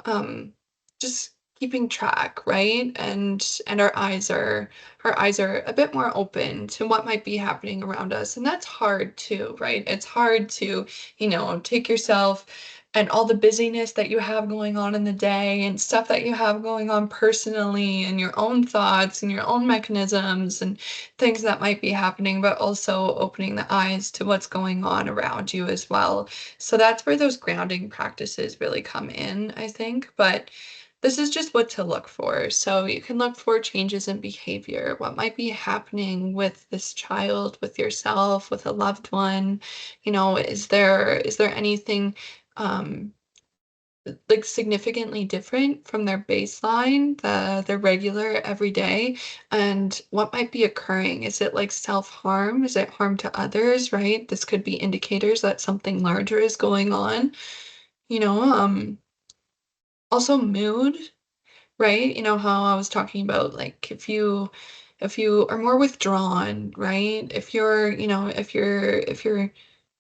um, just keeping track, right? And our eyes are a bit more open to what might be happening around us. And that's hard too, right? It's hard to, take yourself and all the busyness that you have going on in the day and stuff that you have going on personally and your own thoughts and your own mechanisms and things that might be happening, but also opening the eyes to what's going on around you as well. So that's where those grounding practices really come in, I think. But this is just what to look for. So you can look for changes in behavior, what might be happening with this child, with yourself, with a loved one. Is there anything um like significantly different from their baseline, the regular everyday, and what might be occurring? Is it like self-harm? Is it harm to others, right? This could be indicators that something larger is going on. You know, also mood, right? How I was talking about, like, if you are more withdrawn, right? If you're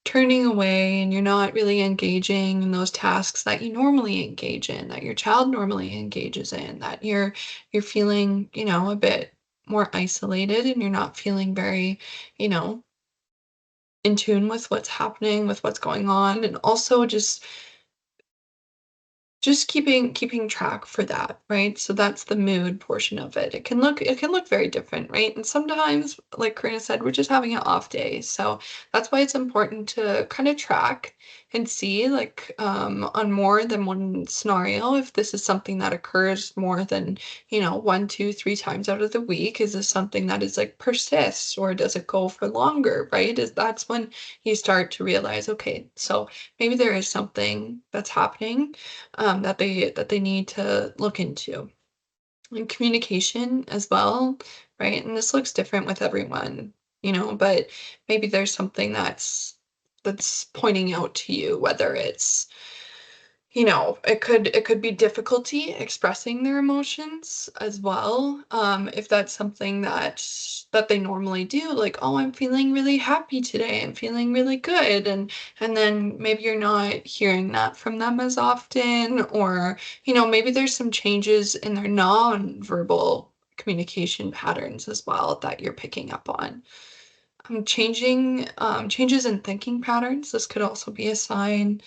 turning away and you're not really engaging in those tasks that you normally engage in, that your child normally engages in, that you're feeling, a bit more isolated and you're not feeling very, you know, in tune with what's happening, with what's going on, and also just keeping track for that, right? So that's the mood portion of it. It can look very different, right? And sometimes, like Karina said, we're just having an off day. So that's why it's important to kind of track and see, like, on more than one scenario, if this is something that occurs more than, one, two, three times out of the week. Is this something that is like persists, or does it go for longer, right? That's when you start to realize, okay, so maybe there is something that's happening, that they need to look into. And communication as well, right? And this looks different with everyone, but maybe there's something that's pointing out to you, whether it's, it could be difficulty expressing their emotions as well. If that's something that they normally do, like, oh, I'm feeling really happy today, I'm feeling really good, and then maybe you're not hearing that from them as often, or maybe there's some changes in their non-verbal communication patterns as well that you're picking up on. Changes in thinking patterns. This could also be a sign.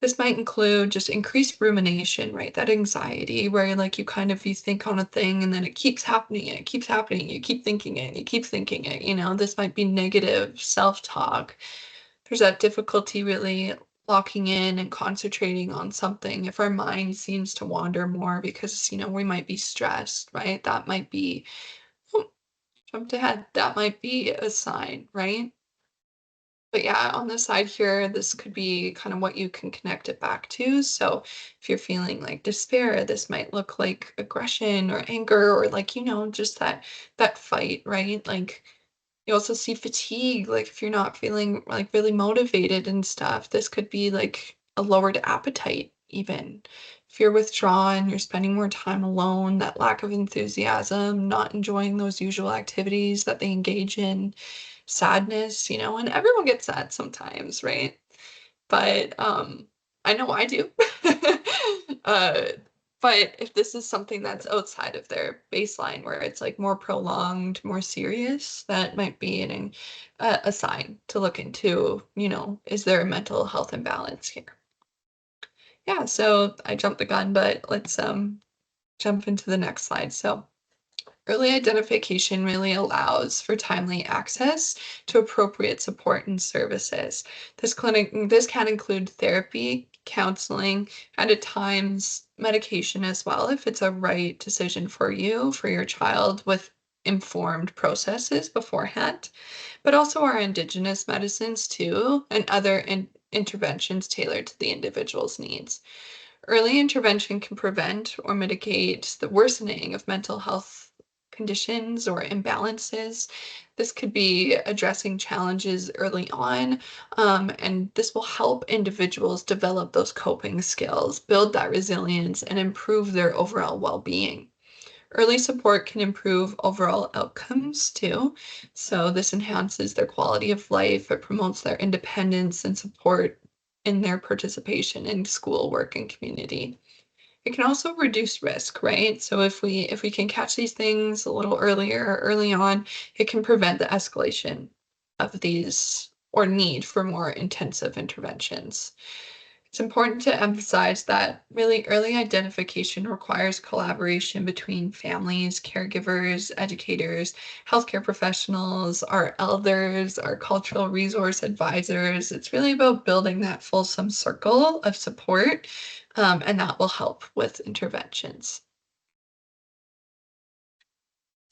This might include just increased rumination, right? That anxiety where, like, you think on a thing and then it keeps happening and it keeps happening. You keep thinking it and you keep thinking it. This might be negative self-talk. there's that difficulty really locking in and concentrating on something. If our mind seems to wander more because, we might be stressed, right? That might be, oh, jumped ahead. That might be a sign, right? But yeah, on the side here, this could be kind of what you can connect it back to. So if you're feeling like despair, this might look like aggression or anger or like, just that fight, right? Like you also see fatigue, like if you're not feeling like really motivated and stuff, this could be like a lowered appetite even. If you're withdrawn, you're spending more time alone, that lack of enthusiasm, not enjoying those usual activities that they engage in, sadness, and everyone gets sad sometimes, right? But I know I do. uh but if this is something that's outside of their baseline where it's like more prolonged, more serious, that might be a sign to look into, is there a mental health imbalance here? Yeah, so I jumped the gun, but let's jump into the next slide. So early identification really allows for timely access to appropriate support and services. This can include therapy, counseling, and at times medication as well, if it's a right decision for you, for your child, with informed processes beforehand, but also our indigenous medicines too, and other interventions tailored to the individual's needs. Early intervention can prevent or mitigate the worsening of mental health conditions or imbalances. This could be addressing challenges early on, and this will help individuals develop those coping skills, build that resilience, and improve their overall well being. Early support can improve overall outcomes too. So, this enhances their quality of life, it promotes their independence and support in their participation in school, work, and community. It can also reduce risk, right? So if we can catch these things a little earlier, early on, it can prevent the escalation of these or need for more intensive interventions. It's important to emphasize that really early identification requires collaboration between families, caregivers, educators, healthcare professionals, our elders, our cultural resource advisors. It's really about building that fulsome circle of support, and that will help with interventions.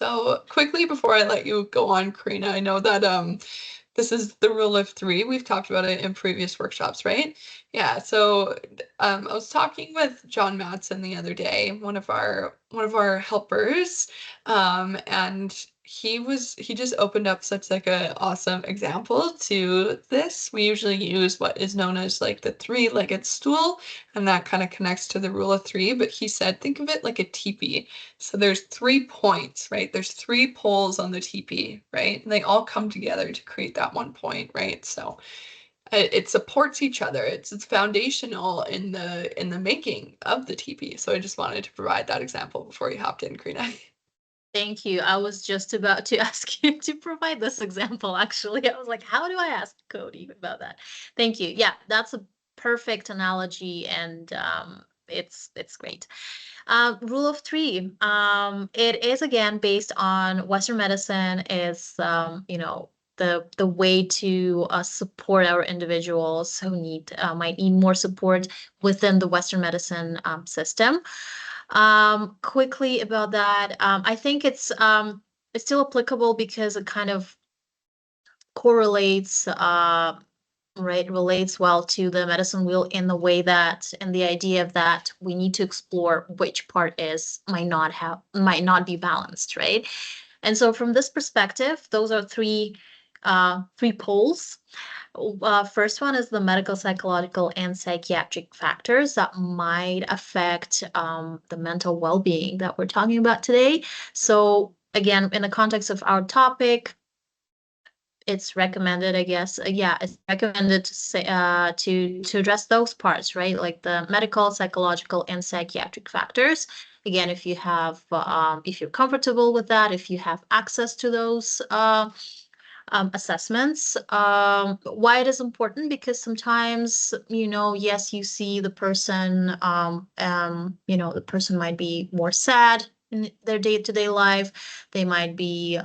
So quickly before I let you go on, Karina, I know that this is the rule of three. We've talked about it in previous workshops, right? Yeah. So I was talking with John Matson the other day, one of our helpers, and he just opened up such like a awesome example to this. We usually use what is known as like the three-legged stool, and that kind of connects to the rule of three. But he said, think of it like a teepee. So there's 3 points, right? There's 3 poles on the teepee, right? And they all come together to create that one point, right? So it supports each other. It's foundational in the making of the teepee. So I just wanted to provide that example before you hopped in, Karina. Thank you. I was just about to ask you to provide this example, actually. I was like, how do I ask Cody about that? Thank you. Yeah, that's a perfect analogy, and it's great. Rule of three. It is again based on Western medicine. Is the way to support our individuals who might need more support within the Western medicine system. Quickly about that, I think it's still applicable because it kind of correlates, right, relates well to the medicine wheel in the way that, and the idea of that we need to explore which part might not be balanced, right? And so from this perspective, those are three poles. First one is the medical, psychological, and psychiatric factors that might affect the mental well-being that we're talking about today. So again, in the context of our topic, it's recommended, I guess, yeah, it's recommended to say to address those parts, right? Like the medical, psychological, and psychiatric factors. Again, if you're comfortable with that, if you have access to those assessments. Why it is important? Because sometimes, yes, you see the person, the person might be more sad, in their day-to-day life. They might be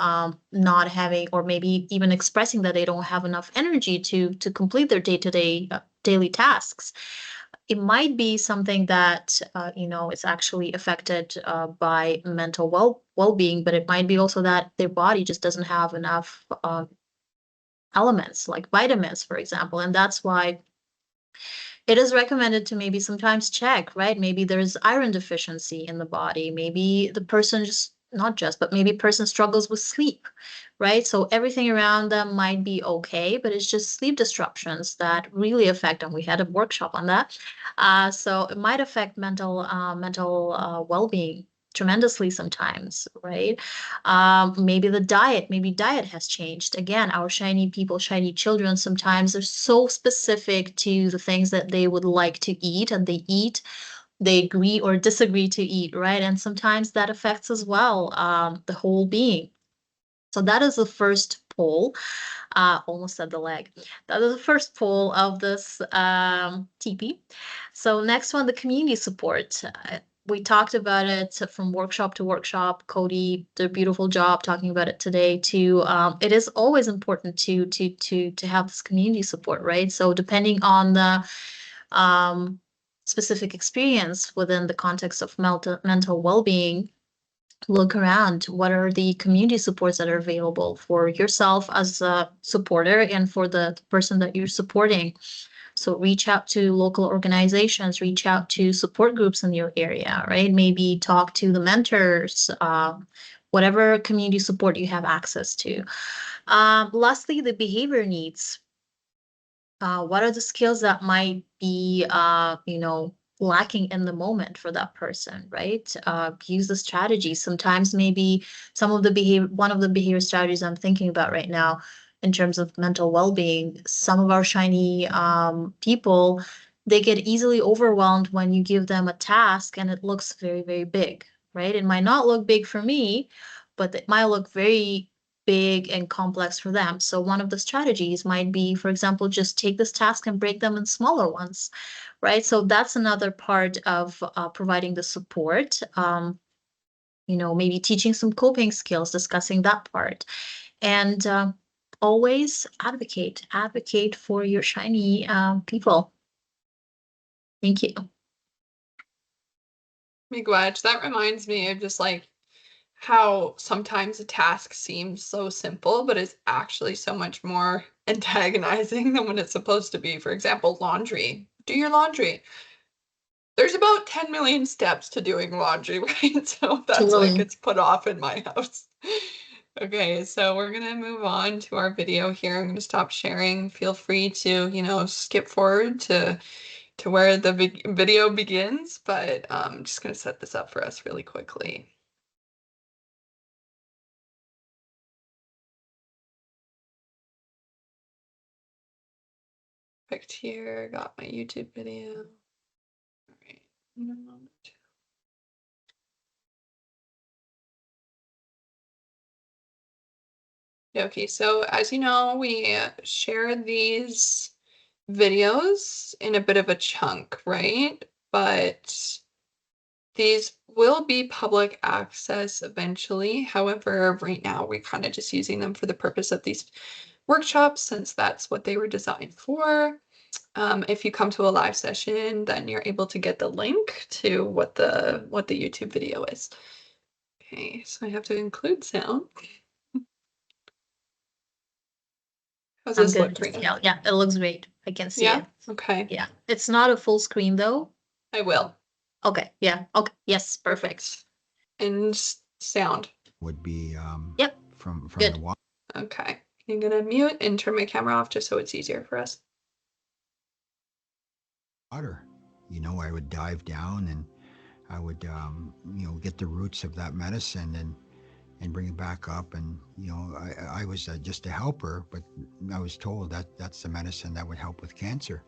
not having, or maybe even expressing that they don't have enough energy to complete their day-to-day daily tasks. It might be something that is actually affected by mental well-being, but it might be also that their body just doesn't have enough elements like vitamins, for example, and that's why it is recommended to maybe sometimes check, right? Maybe there's iron deficiency in the body. Maybe the person just, not just, but maybe person struggles with sleep, right? So everything around them might be okay, but it's just sleep disruptions that really affect, and we had a workshop on that. So it might affect mental well-being tremendously sometimes, right? Maybe diet has changed. Again, our shiny people, shiny children, sometimes they're so specific to the things that they would like to eat, and they agree or disagree to eat, right? And sometimes that affects as well the whole being. So that is the first pole. Almost said the leg. That is the first pole of this TP. So next one, the community support. We talked about it from workshop to workshop. Cody did a beautiful job talking about it today too. It is always important to have this community support, right? So depending on the specific experience within the context of mental well-being, look around. What are the community supports that are available for yourself as a supporter and for the person that you're supporting? So reach out to local organizations, reach out to support groups in your area, right? Maybe talk to the mentors, whatever community support you have access to. Lastly, the behavior needs. What are the skills that might be lacking in the moment for that person, right? Use the strategy. Sometimes maybe one of the behavior strategies I'm thinking about right now in terms of mental well-being, some of our shiny people, they get easily overwhelmed when you give them a task and it looks very, very big, right? It might not look big for me, but it might look very big and complex for them. So one of the strategies might be, for example, just take this task and break them in smaller ones, right? So that's another part of providing the support. Maybe teaching some coping skills, discussing that part, and always advocate for your shiny people. Thank you. Miigwech, that reminds me of just like how sometimes a task seems so simple, but is actually so much more antagonizing than what it's supposed to be. For example, laundry. Do your laundry. There's about 10 million steps to doing laundry, right? So that's what Totally. gets put off in my house. Okay, so we're gonna move on to our video here. I'm gonna stop sharing. Feel free to, skip forward to where the video begins, but I'm just gonna set this up for us really quickly. Picked here, got my YouTube video. All right, in a moment. Okay, so as you know, we share these videos in a bit of a chunk, right? But these will be public access eventually. However, right now we're kind of just using them for the purpose of these workshops since that's what they were designed for. If you come to a live session, then you're able to get the link to what the YouTube video is. Okay, so I have to include sound. How's I'm this good. look, Just Karina? yeah, it looks great. I can see Yeah? it. Okay. Yeah, it's not a full screen though. I will. Okay. Yeah. Okay. Yes. Perfect. And sound. Would be Yep. from Good. the water. Okay. I'm gonna mute and turn my camera off just so it's easier for us. I would dive down and I would get the roots of that medicine and bring it back up. And I was just a helper, but I was told that that's the medicine that would help with cancer,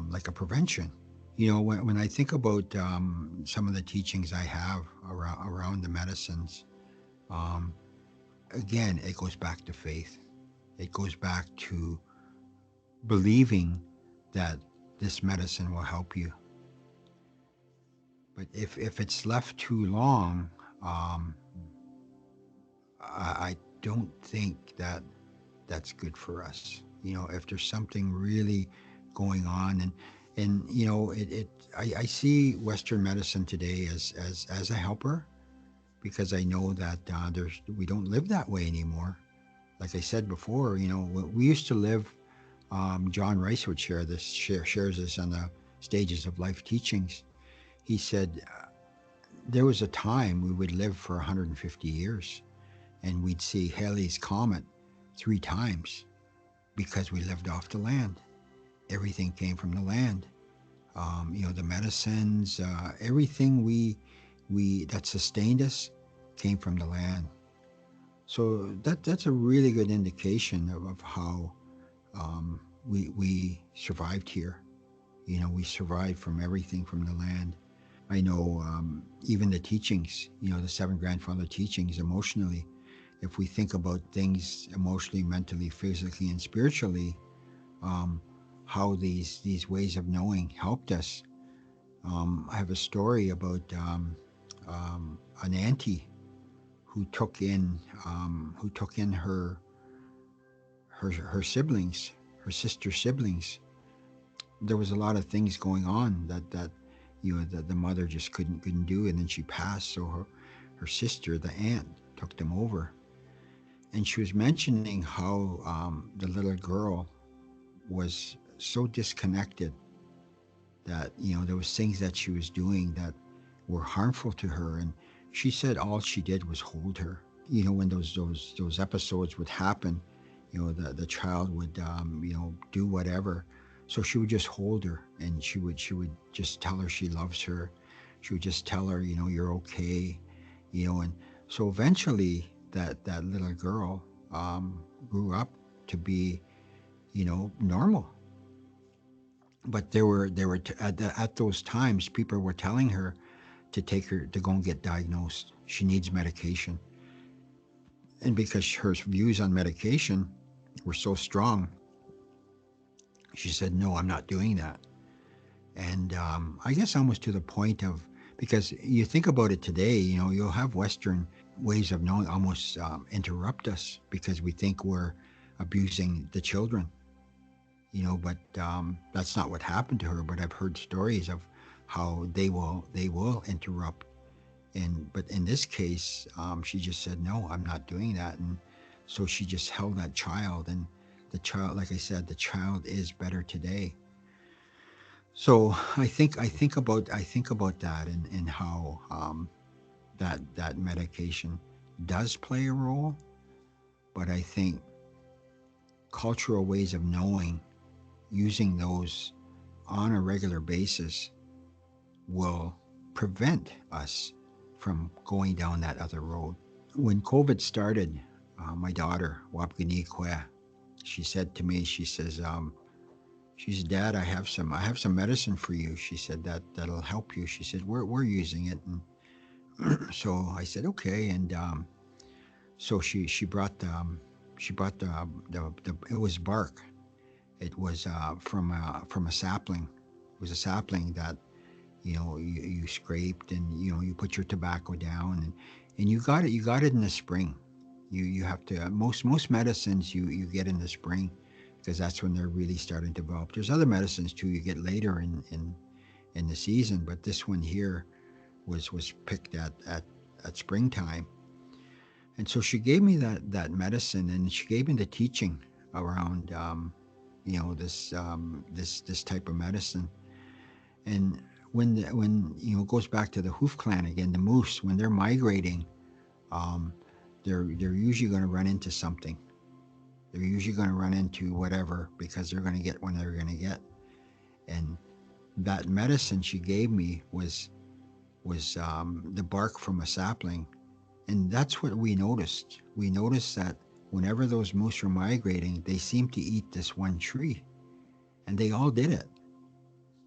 like a prevention. When I think about some of the teachings I have around the medicines, um, again, it goes back to faith. It goes back to believing that this medicine will help you. But if it's left too long, um, I don't think that that's good for us. If there's something really going on, and I see Western medicine today as a helper, because I know that we don't live that way anymore. Like I said before, we used to live. John Rice would shares this on the Stages of Life teachings. He said there was a time we would live for 150 years, and we'd see Halley's Comet 3 times because we lived off the land. Everything came from the land. The medicines, everything we that sustained us came from the land. So that's a really good indication of how we survived here. We survived from everything from the land. I know even the teachings, the seven grandfather teachings emotionally, if we think about things emotionally, mentally, physically, and spiritually, um, how these ways of knowing helped us. I have a story about an auntie who took in her siblings, her sister siblings. There was a lot of things going on that the mother just couldn't do, and then she passed. So her sister, the aunt, took them over, and she was mentioning how the little girl was so disconnected that there was things that she was doing that were harmful to her, and she said all she did was hold her. When those episodes would happen, the child would do whatever, so she would just hold her, and she would just tell her she loves her. She would just tell her, you're okay, and so eventually that little girl grew up to be normal. But at those times, people were telling her to take her to go and get diagnosed. She needs medication. And because her views on medication were so strong, she said, no, I'm not doing that. And I guess almost to the point of, because you think about it today, you'll have Western ways of knowing almost interrupt us because we think we're abusing the children, but that's not what happened to her. But I've heard stories of how they will interrupt. But in this case, she just said, no, I'm not doing that. And so she just held that child, and the child, like I said, the child is better today. So I think about that, and how that medication does play a role. But I think cultural ways of knowing, using those on a regular basis, will prevent us from going down that other road. When COVID started, my daughter, Wapgani, she said to me, she said, Dad, I have some medicine for you. She said that'll help you. She said, we're using it. And so I said, okay. And so she brought the it was bark. It was from a sapling. It was a sapling that you scraped, and you put your tobacco down, and you got it in the spring. You have to, most medicines you get in the spring, because that's when they're really starting to develop. There's other medicines too you get later in the season, but this one here was picked at springtime. And so she gave me that medicine, and she gave me the teaching around this type of medicine. And when it goes back to the hoof clan again, the moose, when they're migrating, um, they're usually going to run into something. They're usually going to run into whatever, because they're going to get when they're going to get. And that medicine she gave me was the bark from a sapling, and that's what we noticed. We noticed that whenever those moose were migrating, they seemed to eat this one tree, and they all did it.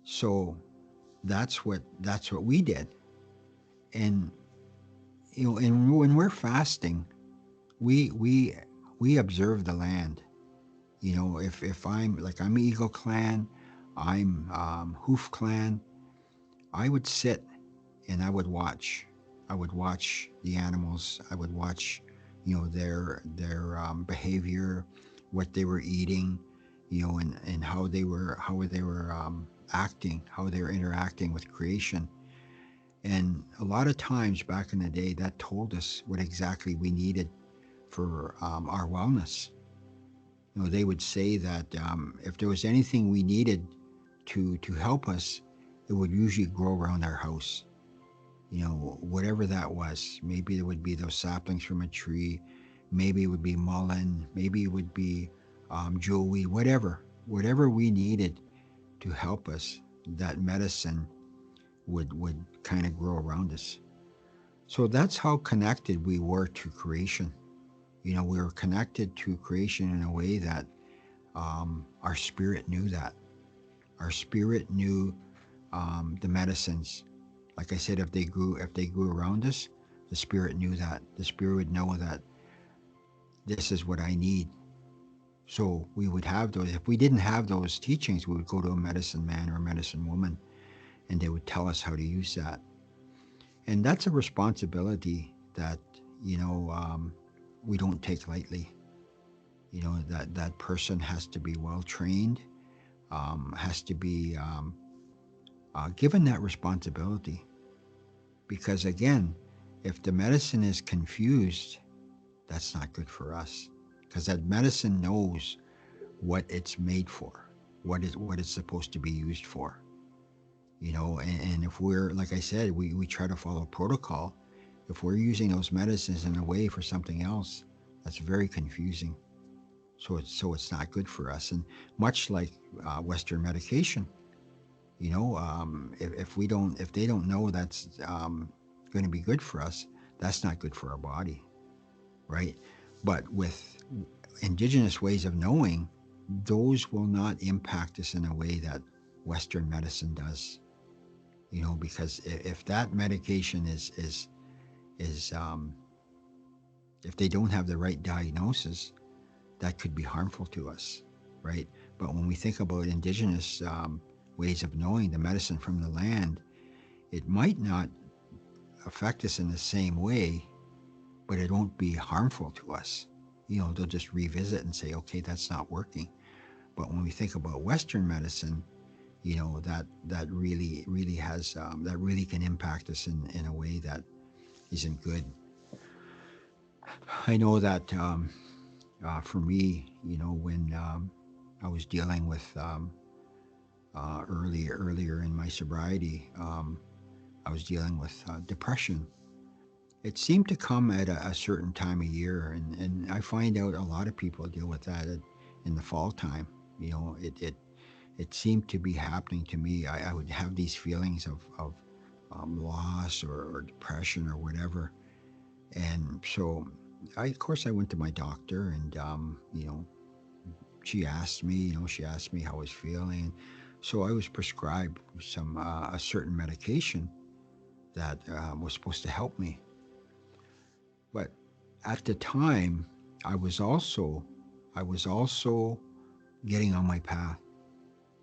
So that's what we did. And and when we're fasting, we observe the land. If I'm Eagle Clan, I'm Hoof Clan, I would sit and I would watch the animals. I would watch, their behavior, what they were eating, and how they were acting, how they were interacting with creation. And a lot of times back in the day, that told us what exactly we needed for our wellness. They would say that if there was anything we needed to help us, it would usually grow around our house. Whatever that was. Maybe it would be those saplings from a tree. Maybe it would be mullein. Maybe it would be jewelweed. Whatever we needed to help us, that medicine would kind of grow around us. So that's how connected we were to creation. We were connected to creation in a way that our spirit knew that. Our spirit knew the medicines. Like I said, if they grew around us, the spirit knew that. The spirit would know that this is what I need. So we would have those. If we didn't have those teachings, we would go to a medicine man or a medicine woman, and they would tell us how to use that. And that's a responsibility that you know we don't take lightly. That person has to be well trained, has to be given that responsibility. Because again, if the medicine is confused, that's not good for us. Because that medicine knows what it's made for, what it's supposed to be used for. And if we're, like I said, we try to follow protocol. If we're using those medicines in a way for something else, that's very confusing. So it's not good for us. And much like Western medication, if they don't know that's going to be good for us, that's not good for our body, right? But with indigenous ways of knowing, those will not impact us in a way that Western medicine does. Because if that medication is if they don't have the right diagnosis, that could be harmful to us, right? But when we think about indigenous ways of knowing the medicine from the land, it might not affect us in the same way, but it won't be harmful to us. They'll just revisit and say, okay, that's not working. But when we think about Western medicine, that really has that really can impact us in a way that isn't good. I know that for me, when I was dealing with earlier in my sobriety, I was dealing with depression. It seemed to come at a certain time of year, and I find out a lot of people deal with that in the fall time. It seemed to be happening to me. I would have these feelings of loss or depression or whatever, and so of course, I went to my doctor, and she asked me how I was feeling. So I was prescribed a certain medication that was supposed to help me. But at the time, I was also I was also getting on my path.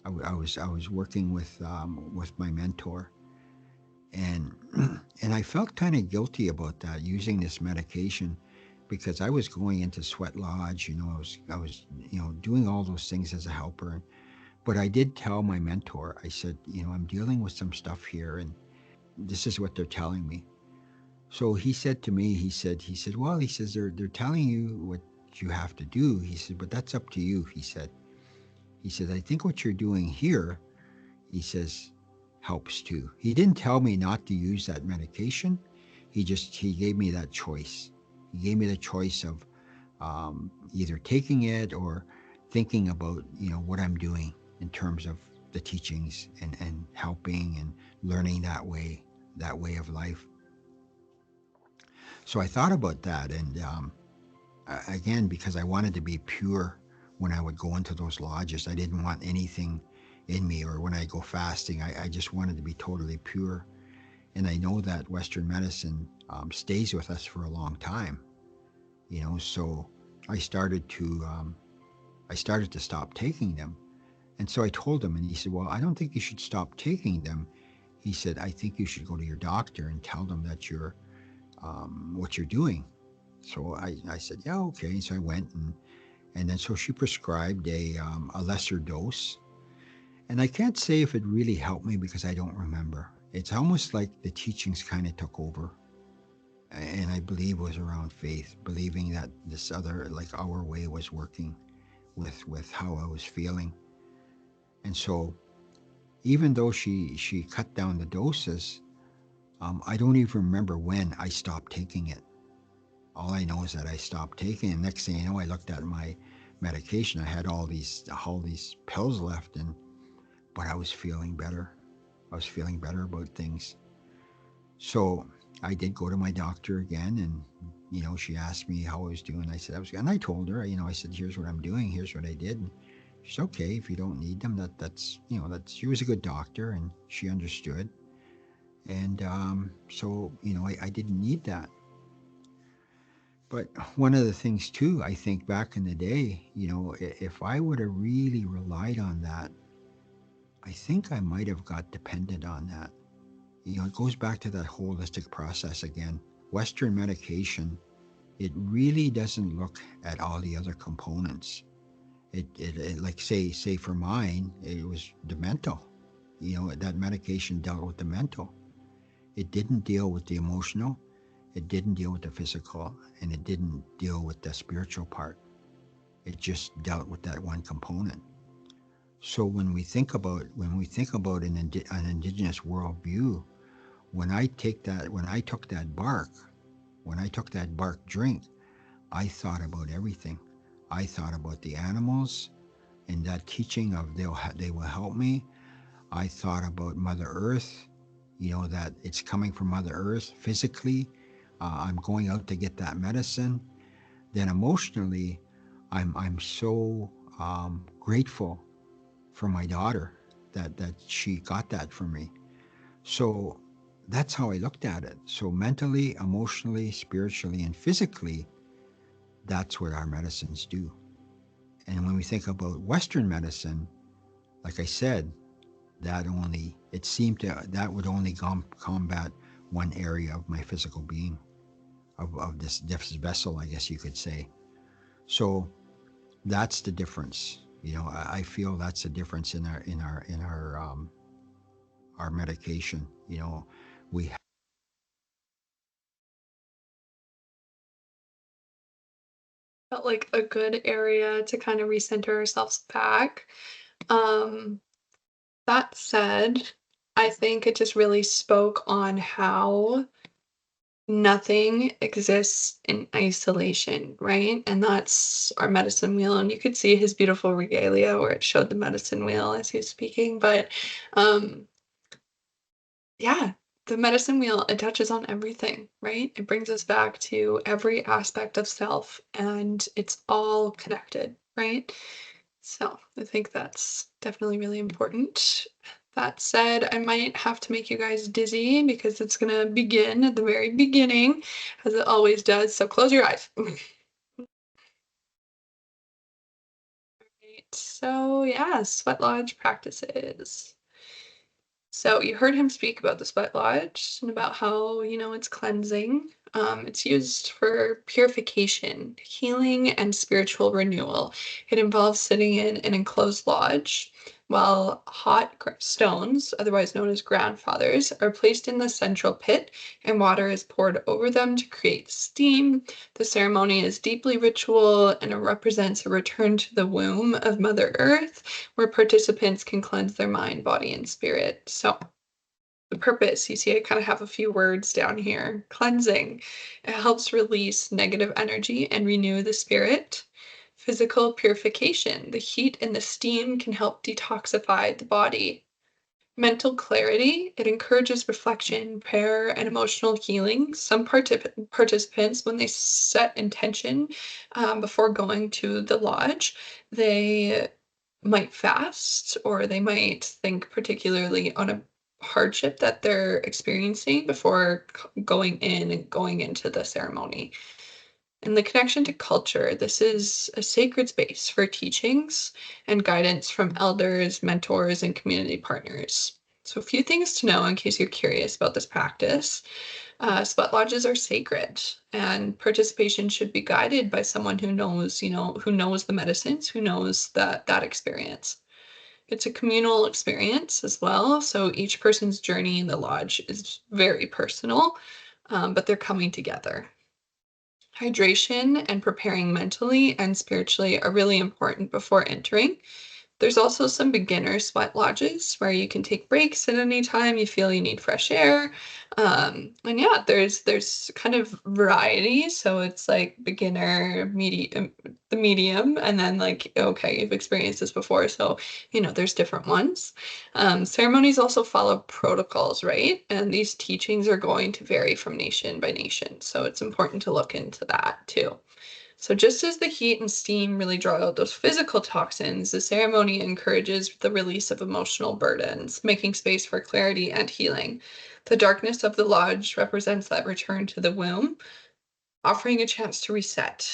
I was working with my mentor, and and I felt kind of guilty about that, using this medication, because I was going into sweat lodge. I was doing all those things as a helper. But I did tell my mentor. I said, I'm dealing with some stuff here, and this is what they're telling me. So he said to me, he said, well, he says they're telling you what you have to do. He said, but that's up to you. He said, I think what you're doing here, he says, helps too. He didn't tell me not to use that medication. He gave me that choice. He gave me the choice of either taking it or thinking about what I'm doing in terms of the teachings and helping and learning that way of life. So I thought about that, and again, because I wanted to be pure when I would go into those lodges. I didn't want anything in me, or when I go fasting, I just wanted to be totally pure. And I know that Western medicine stays with us for a long time, so I started to stop taking them. And so I told him, and he said, well, I don't think you should stop taking them he said, I think you should go to your doctor and tell them that you're what you're doing. So I said, yeah, okay. So I went, and then so she prescribed a lesser dose. And I can't say if it really helped me because I don't remember. It's almost like the teachings kind of took over. And I believe it was around faith, believing that this other, like our way, was working with how I was feeling. And so even though she cut down the doses, I don't even remember when I stopped taking it. All I know is that I stopped taking it. Next thing I know, I looked at my medication. I had all these pills left, but I was feeling better. I was feeling better about things. So I did go to my doctor again, and she asked me how I was doing. I said I was, and I told her, I said, here's what I'm doing, here's what I did. And she's okay if you don't need them. That's she was a good doctor, and she understood. And so I didn't need that. But one of the things too, I think back in the day, if I would have really relied on that, I think I might have got dependent on that. It goes back to that holistic process again. Western medication, it really doesn't look at all the other components. It like say for mine, it was the mental. That medication dealt with the mental. It didn't deal with the emotional. It didn't deal with the physical, and it didn't deal with the spiritual part. It just dealt with that one component. So when we think about an indigenous worldview, when I took that bark drink, I thought about everything. I thought about the animals and that teaching of they will help me. I thought about Mother Earth, that it's coming from Mother Earth physically. I'm going out to get that medicine. Then emotionally, I'm so grateful for my daughter that she got that from me. So that's how I looked at it. So mentally, emotionally, spiritually, and physically, that's what our medicines do. And when we think about Western medicine, like I said, it seemed that would only combat one area of my physical being, of this vessel, I guess you could say. So that's the difference. I feel that's the difference in our medication. We Felt like a good area to kind of recenter ourselves back. Um, that said, I think it just really spoke on how nothing exists in isolation, right? And that's our medicine wheel. And you could see his beautiful regalia where it showed the medicine wheel as he was speaking. But um, yeah, the medicine wheel, it touches on everything, right? It brings us back to every aspect of self, and it's all connected, right? So I think that's definitely really important. That said, I might have to make you guys dizzy because it's gonna begin at the very beginning, as it always does. So close your eyes. Right. So yeah, sweat lodge practices. So you heard him speak about the sweat lodge and about how, it's cleansing. It's used for purification, healing, and spiritual renewal. It involves sitting in an enclosed lodge while hot stones, otherwise known as grandfathers, are placed in the central pit and water is poured over them to create steam. The ceremony is deeply ritual and it represents a return to the womb of Mother Earth where participants can cleanse their mind, body, and spirit. So, the purpose, you see, I kind of have a few words down here. Cleansing. It helps release negative energy and renew the spirit. Physical purification. The heat and the steam can help detoxify the body. Mental clarity. It encourages reflection, prayer, and emotional healing. Some participants, when they set intention before going to the lodge, they might fast or they might think particularly on a hardship that they're experiencing before going in and going into the ceremony. And the connection to culture, this is a sacred space for teachings and guidance from elders, mentors, and community partners. So a few things to know in case you're curious about this practice. Sweat lodges are sacred, and participation should be guided by someone who knows, who knows the medicines, who knows that experience. It's a communal experience as well, so each person's journey in the lodge is very personal, but they're coming together. Hydration and preparing mentally and spiritually are really important before entering. There's also some beginner sweat lodges where you can take breaks at any time you feel you need fresh air. And yeah, there's kind of variety. So it's like beginner, medium, the medium, and then like, okay, you've experienced this before. So, there's different ones. Ceremonies also follow protocols, right? And these teachings are going to vary from nation by nation. So it's important to look into that too. So just as the heat and steam really draw out those physical toxins, the ceremony encourages the release of emotional burdens, making space for clarity and healing. The darkness of the lodge represents that return to the womb, offering a chance to reset,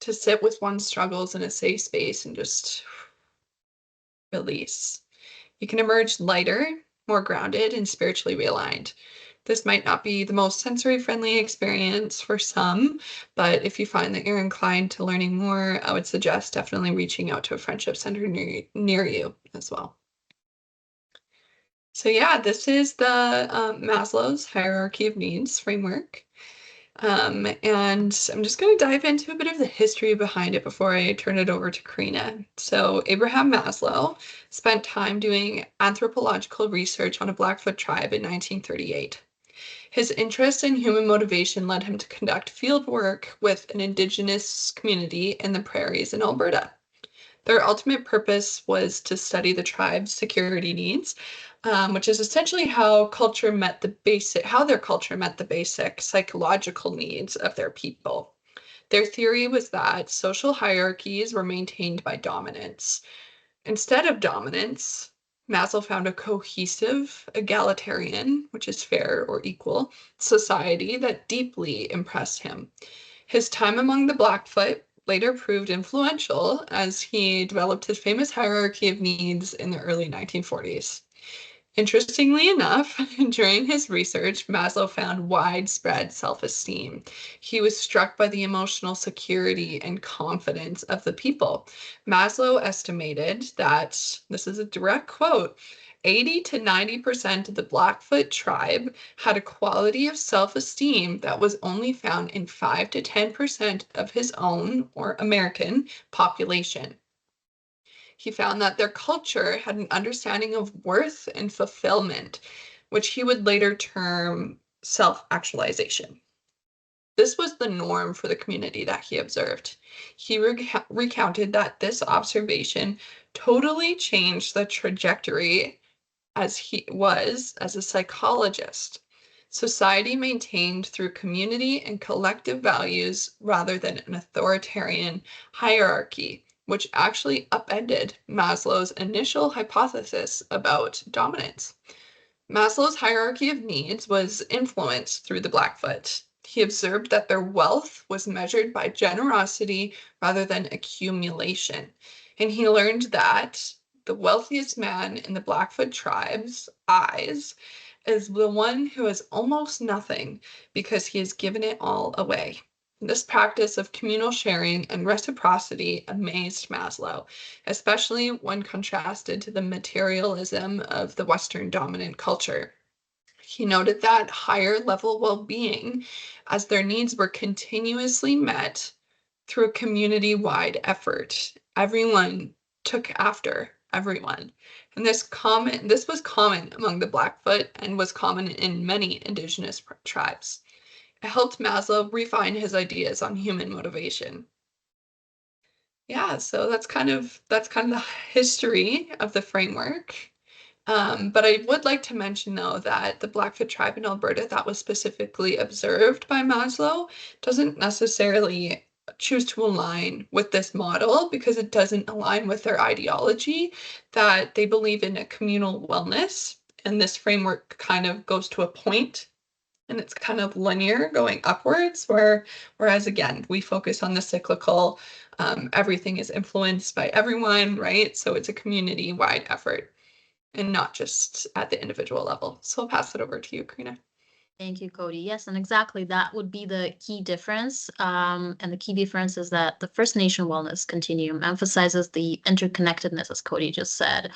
to sit with one's struggles in a safe space and just release. You can emerge lighter, more grounded, and spiritually realigned. This might not be the most sensory-friendly experience for some, but if you find that you're inclined to learning more, I would suggest definitely reaching out to a friendship center near you as well. So yeah, this is the Maslow's hierarchy of needs framework. And I'm just going to dive into a bit of the history behind it before I turn it over to Karina. So Abraham Maslow spent time doing anthropological research on a Blackfoot tribe in 1938. His interest in human motivation led him to conduct field work with an Indigenous community in the prairies in Alberta. Their ultimate purpose was to study the tribe's security needs, which is essentially how their culture met the basic psychological needs of their people. Their theory was that social hierarchies were maintained by dominance. Instead of dominance, Maslow found a cohesive, egalitarian, which is fair or equal, society that deeply impressed him. His time among the Blackfoot later proved influential as he developed his famous hierarchy of needs in the early 1940s. Interestingly enough, during his research, Maslow found widespread self-esteem. He was struck by the emotional security and confidence of the people. Maslow estimated that, this is a direct quote, 80 to 90% of the Blackfoot tribe had a quality of self-esteem that was only found in 5 to 10% of his own, or American, population. He found that their culture had an understanding of worth and fulfillment, which he would later term self-actualization. This was the norm for the community that he observed. He recounted that this observation totally changed the trajectory as he was as a psychologist. Society maintained through community and collective values rather than an authoritarian hierarchy, which actually upended Maslow's initial hypothesis about dominance. Maslow's hierarchy of needs was influenced through the Blackfoot. He observed that their wealth was measured by generosity rather than accumulation. And he learned that the wealthiest man in the Blackfoot tribe's eyes is the one who has almost nothing because he has given it all away. This practice of communal sharing and reciprocity amazed Maslow, especially when contrasted to the materialism of the Western dominant culture. He noted that higher level well-being, as their needs were continuously met through a community-wide effort. Everyone took after everyone. And this was common among the Blackfoot and was common in many Indigenous tribes. It helped Maslow refine his ideas on human motivation. Yeah, so that's kind of the history of the framework. But I would like to mention, though, that the Blackfoot tribe in Alberta that was specifically observed by Maslow doesn't necessarily choose to align with this model because it doesn't align with their ideology that they believe in a communal wellness. And this framework kind of goes to a point and it's kind of linear going upwards, whereas again, we focus on the cyclical, everything is influenced by everyone, right? So it's a community-wide effort. and not just at the individual level. So I'll pass it over to you, Karina. Thank you, Cody. Yes, and exactly that would be the key difference. And the key difference is that the First Nation Wellness Continuum emphasizes the interconnectedness, as Cody just said,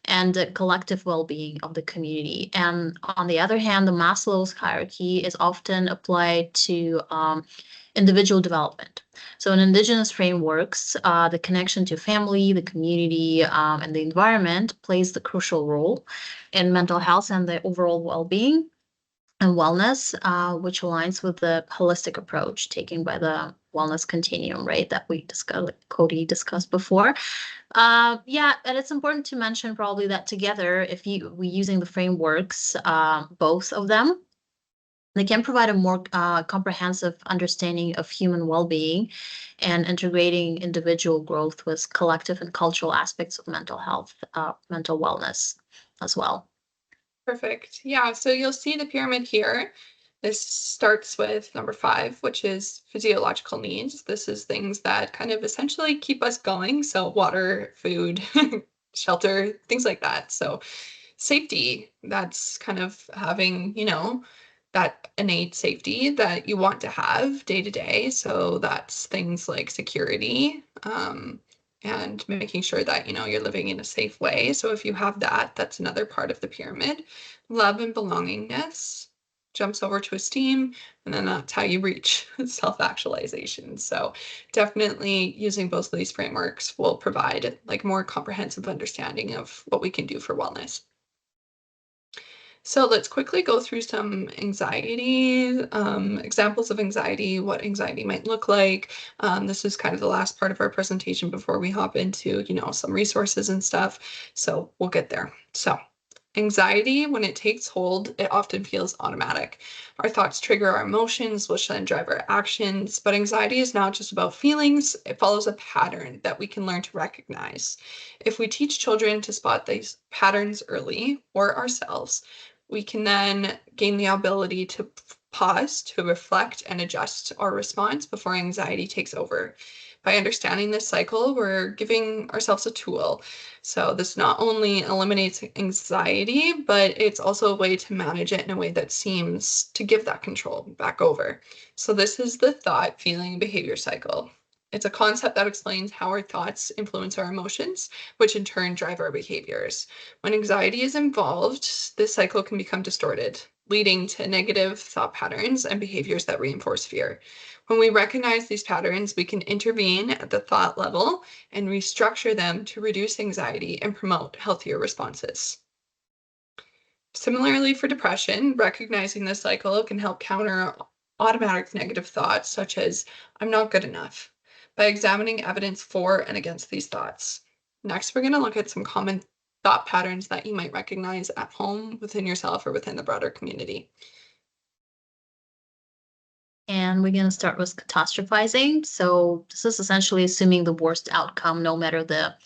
and the collective well-being of the community. And on the other hand, the Maslow's hierarchy is often applied to individual development. So in Indigenous frameworks, the connection to family, the community, and the environment plays the crucial role in mental health and the overall well-being and wellness, which aligns with the holistic approach taken by the wellness continuum, right? That we discussed, like Cody discussed before. Yeah, and it's important to mention probably that together, if we using the frameworks, both of them, they can provide a more comprehensive understanding of human well-being and integrating individual growth with collective and cultural aspects of mental health, mental wellness as well. Perfect. Yeah, so you'll see the pyramid here. This starts with number 5, which is physiological needs. This is things that kind of essentially keep us going. So water, food, shelter, things like that. So safety, that's kind of having, that innate safety that you want to have day to day. So that's things like security, and making sure that, you're living in a safe way. So if you have that, that's another part of the pyramid. Love and belongingness jumps over to esteem, and then that's how you reach self-actualization. So definitely using both of these frameworks will provide like more comprehensive understanding of what we can do for wellness. So let's quickly go through some anxiety, examples of anxiety, what anxiety might look like. This is kind of the last part of our presentation before we hop into, some resources and stuff. So we'll get there. So anxiety, when it takes hold, it often feels automatic. Our thoughts trigger our emotions, which then drive our actions. But anxiety is not just about feelings, it follows a pattern that we can learn to recognize. If we teach children to spot these patterns early, or ourselves, we can then gain the ability to pause, to reflect, and adjust our response before anxiety takes over. By understanding this cycle, we're giving ourselves a tool. So this not only eliminates anxiety, but it's also a way to manage it in a way that seems to give that control back over. So this is the thought, feeling, behavior cycle. It's a concept that explains how our thoughts influence our emotions, which in turn drive our behaviors. When anxiety is involved, this cycle can become distorted, leading to negative thought patterns and behaviors that reinforce fear. When we recognize these patterns, we can intervene at the thought level and restructure them to reduce anxiety and promote healthier responses. Similarly, for depression, recognizing this cycle can help counter automatic negative thoughts, such as, I'm not good enough, by examining evidence for and against these thoughts. Next, we're going to look at some common thought patterns that you might recognize at home, within yourself, or within the broader community. And we're going to start with catastrophizing. So this is essentially assuming the worst outcome, no matter the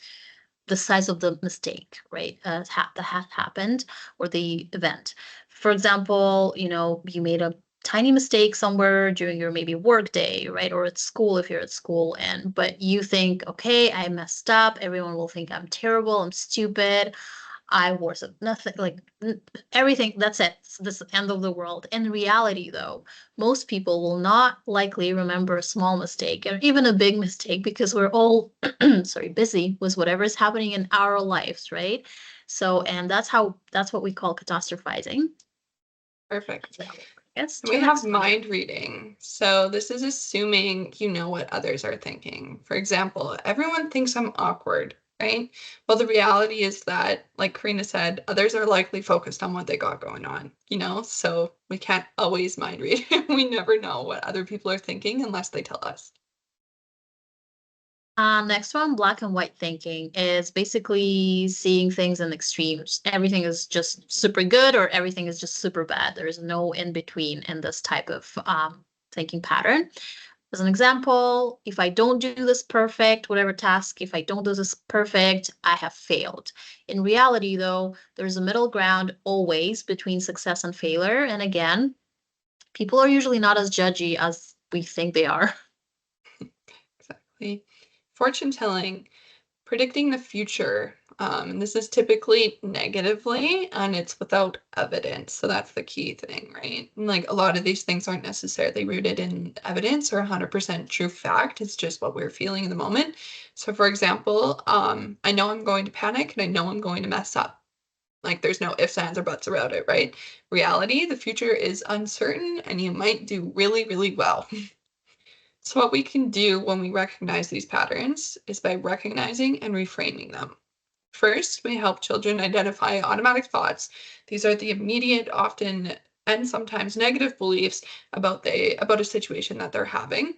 size of the mistake, right? That has happened, or the event. For example, you made a tiny mistake somewhere during your maybe work day, right? Or at school, if you're at school, but you think, okay, I messed up. Everyone will think I'm terrible. I'm stupid. I was nothing, like everything. That's it. This is the end of the world. In reality, though, most people will not likely remember a small mistake or even a big mistake, because we're all busy with whatever is happening in our lives, right? So, and that's what we call catastrophizing. Perfect. So, yes, We have mind reading. So this is assuming you know what others are thinking. For example, everyone thinks I'm awkward, right? Well, the reality is that, like Karina said, others are likely focused on what they got going on, so we can't always mind read. We never know what other people are thinking unless they tell us. Next one, black and white thinking, is basically seeing things in extremes. Everything is just super good or everything is just super bad. There is no in between in this type of thinking pattern. As an example, if I don't do this perfect, whatever task, if I don't do this perfect, I have failed. In reality, though, there's a middle ground always between success and failure. And again, people are usually not as judgy as we think they are. Exactly. Fortune telling, predicting the future, And this is typically negatively, and it's without evidence. So that's the key thing, right? And like a lot of these things aren't necessarily rooted in evidence or 100% true fact. It's just what we're feeling in the moment. So for example, I know I'm going to panic and I know I'm going to mess up. Like there's no ifs, ands, or buts about it, right? Reality, the future is uncertain and you might do really, really well. So what we can do when we recognize these patterns is by recognizing and reframing them. First, we help children identify automatic thoughts. These are the immediate, often and sometimes negative beliefs about a situation that they're having.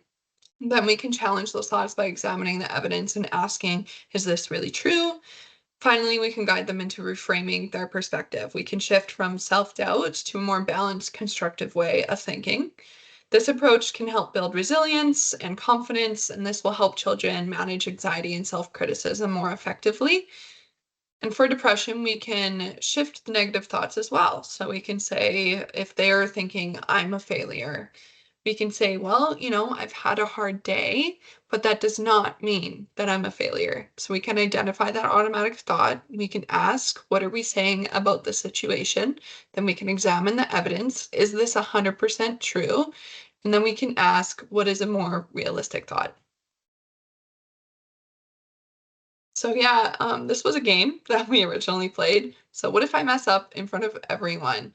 Then we can challenge those thoughts by examining the evidence and asking, is this really true? Finally, we can guide them into reframing their perspective. We can shift from self-doubt to a more balanced, constructive way of thinking. This approach can help build resilience and confidence, and this will help children manage anxiety and self-criticism more effectively. And for depression, we can shift the negative thoughts as well. So we can say, if they're thinking, I'm a failure, we can say, well, I've had a hard day, but that does not mean that I'm a failure. So we can identify that automatic thought. We can ask, what are we saying about the situation? Then we can examine the evidence. Is this 100% true? And then we can ask, what is a more realistic thought? So yeah, this was a game that we originally played. So what if I mess up in front of everyone?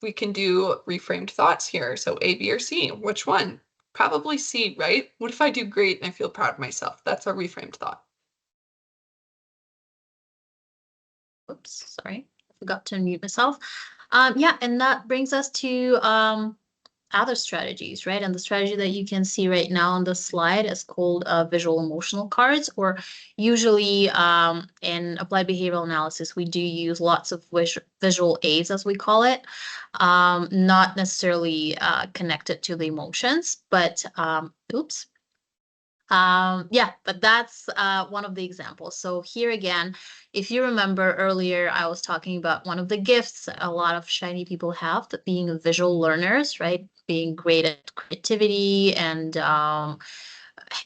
We can do reframed thoughts here. So A, B, or C. Which one? Probably C, right? What if I do great and I feel proud of myself? That's our reframed thought. Oops, sorry, I forgot to unmute myself. Yeah, and that brings us to other strategies, right? And the strategy that you can see right now on the slide is called visual emotional cards, or usually in applied behavioral analysis, we do use lots of visual aids, as we call it, not necessarily connected to the emotions, but oops. Yeah, but that's one of the examples. So here again, if you remember earlier, I was talking about one of the gifts a lot of shiny people have, that being visual learners, right? Being great at creativity and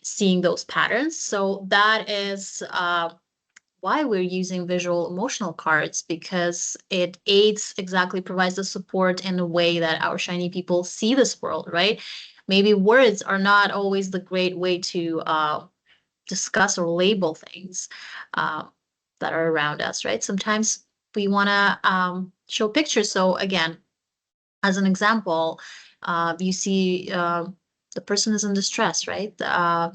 seeing those patterns. So that is why we're using visual emotional cards, because it aids, exactly, provides the support in a way that our shiny people see this world, right? Maybe words are not always the great way to discuss or label things uh, that are around us, right? Sometimes we want to show pictures. So again, as an example, you see the person is in distress, right?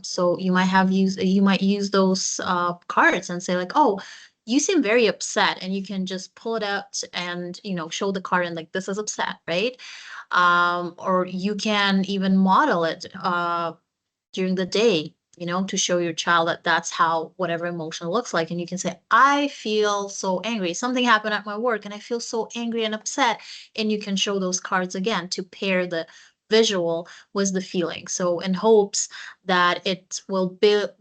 So you might use those cards and say like, oh, you seem very upset, and you can just pull it out and show the card and like, this is upset, right? Or you can even model it during the day, to show your child that that's how whatever emotion looks like. And you can say, I feel so angry. Something happened at my work and I feel so angry and upset. And you can show those cards again to pair the visual with the feeling. So in hopes that it will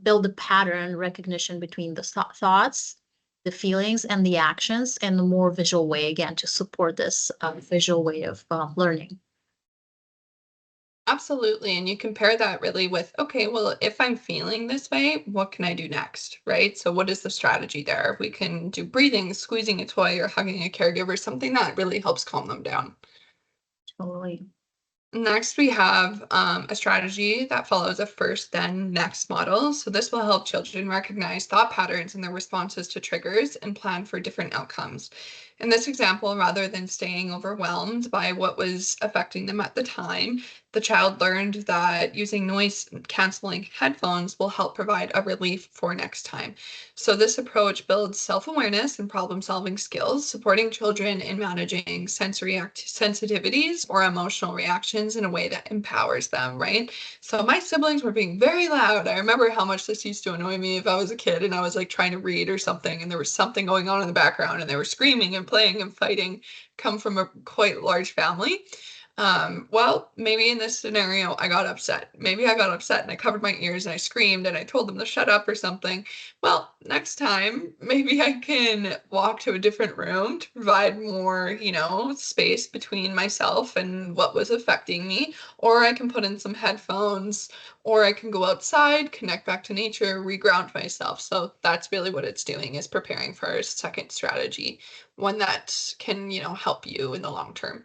build a pattern recognition between the thoughts, the feelings, and the actions in a more visual way, again, to support this visual way of learning. Absolutely. And you compare that really with, okay, well, if I'm feeling this way, what can I do next? Right? So, what is the strategy there? We can do breathing, squeezing a toy, or hugging a caregiver, something that really helps calm them down. Totally. Next, we have a strategy that follows a first, then next model. So this will help children recognize thought patterns and their responses to triggers and plan for different outcomes. In this example, rather than staying overwhelmed by what was affecting them at the time, the child learned that using noise canceling headphones will help provide a relief for next time. So this approach builds self-awareness and problem-solving skills, supporting children in managing sensory sensitivities or emotional reactions in a way that empowers them, right? So my siblings were being very loud. I remember how much this used to annoy me if I was a kid and I was like trying to read or something and there was something going on in the background and they were screaming and playing and fighting. Come from a quite large family. Well, maybe in this scenario, I got upset. Maybe I got upset and I covered my ears and I screamed and I told them to shut up or something. Well, next time, maybe I can walk to a different room to provide more, space between myself and what was affecting me. Or I can put in some headphones, or I can go outside, connect back to nature, reground myself. So that's really what it's doing, is preparing for a second strategy, one that can, help you in the long term.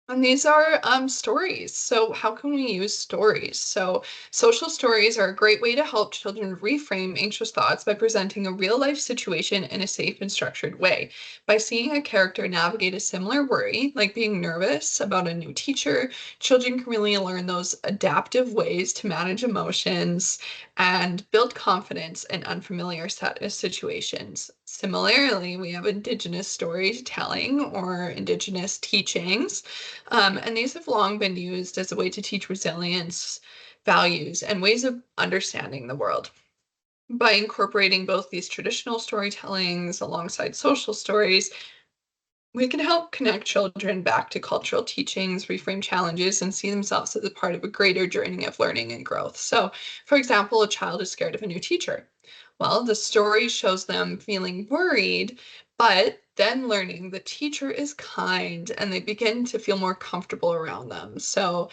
And these are stories. So, how can we use stories? So, social stories are a great way to help children reframe anxious thoughts by presenting a real life situation in a safe and structured way. By seeing a character navigate a similar worry, like being nervous about a new teacher, children can really learn those adaptive ways to manage emotions and build confidence in unfamiliar situations. Similarly, we have Indigenous storytelling or Indigenous teachings, and these have long been used as a way to teach resilience, values, and ways of understanding the world. By incorporating both these traditional storytellings alongside social stories, we can help connect children back to cultural teachings, reframe challenges, and see themselves as a part of a greater journey of learning and growth. So, for example, a child is scared of a new teacher. Well, the story shows them feeling worried, but then learning the teacher is kind and they begin to feel more comfortable around them. So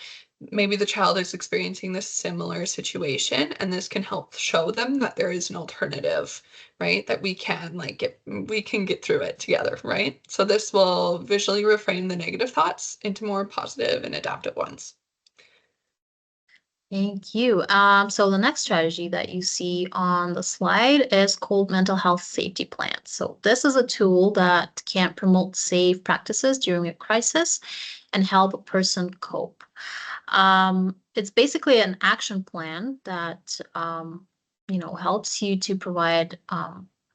maybe the child is experiencing this similar situation, and this can help show them that there is an alternative, right? That we can get through it together, right? So this will visually reframe the negative thoughts into more positive and adaptive ones. Thank you. So the next strategy that you see on the slide is called mental health safety plan. So this is a tool that can promote safe practices during a crisis and help a person cope. It's basically an action plan that helps you to provide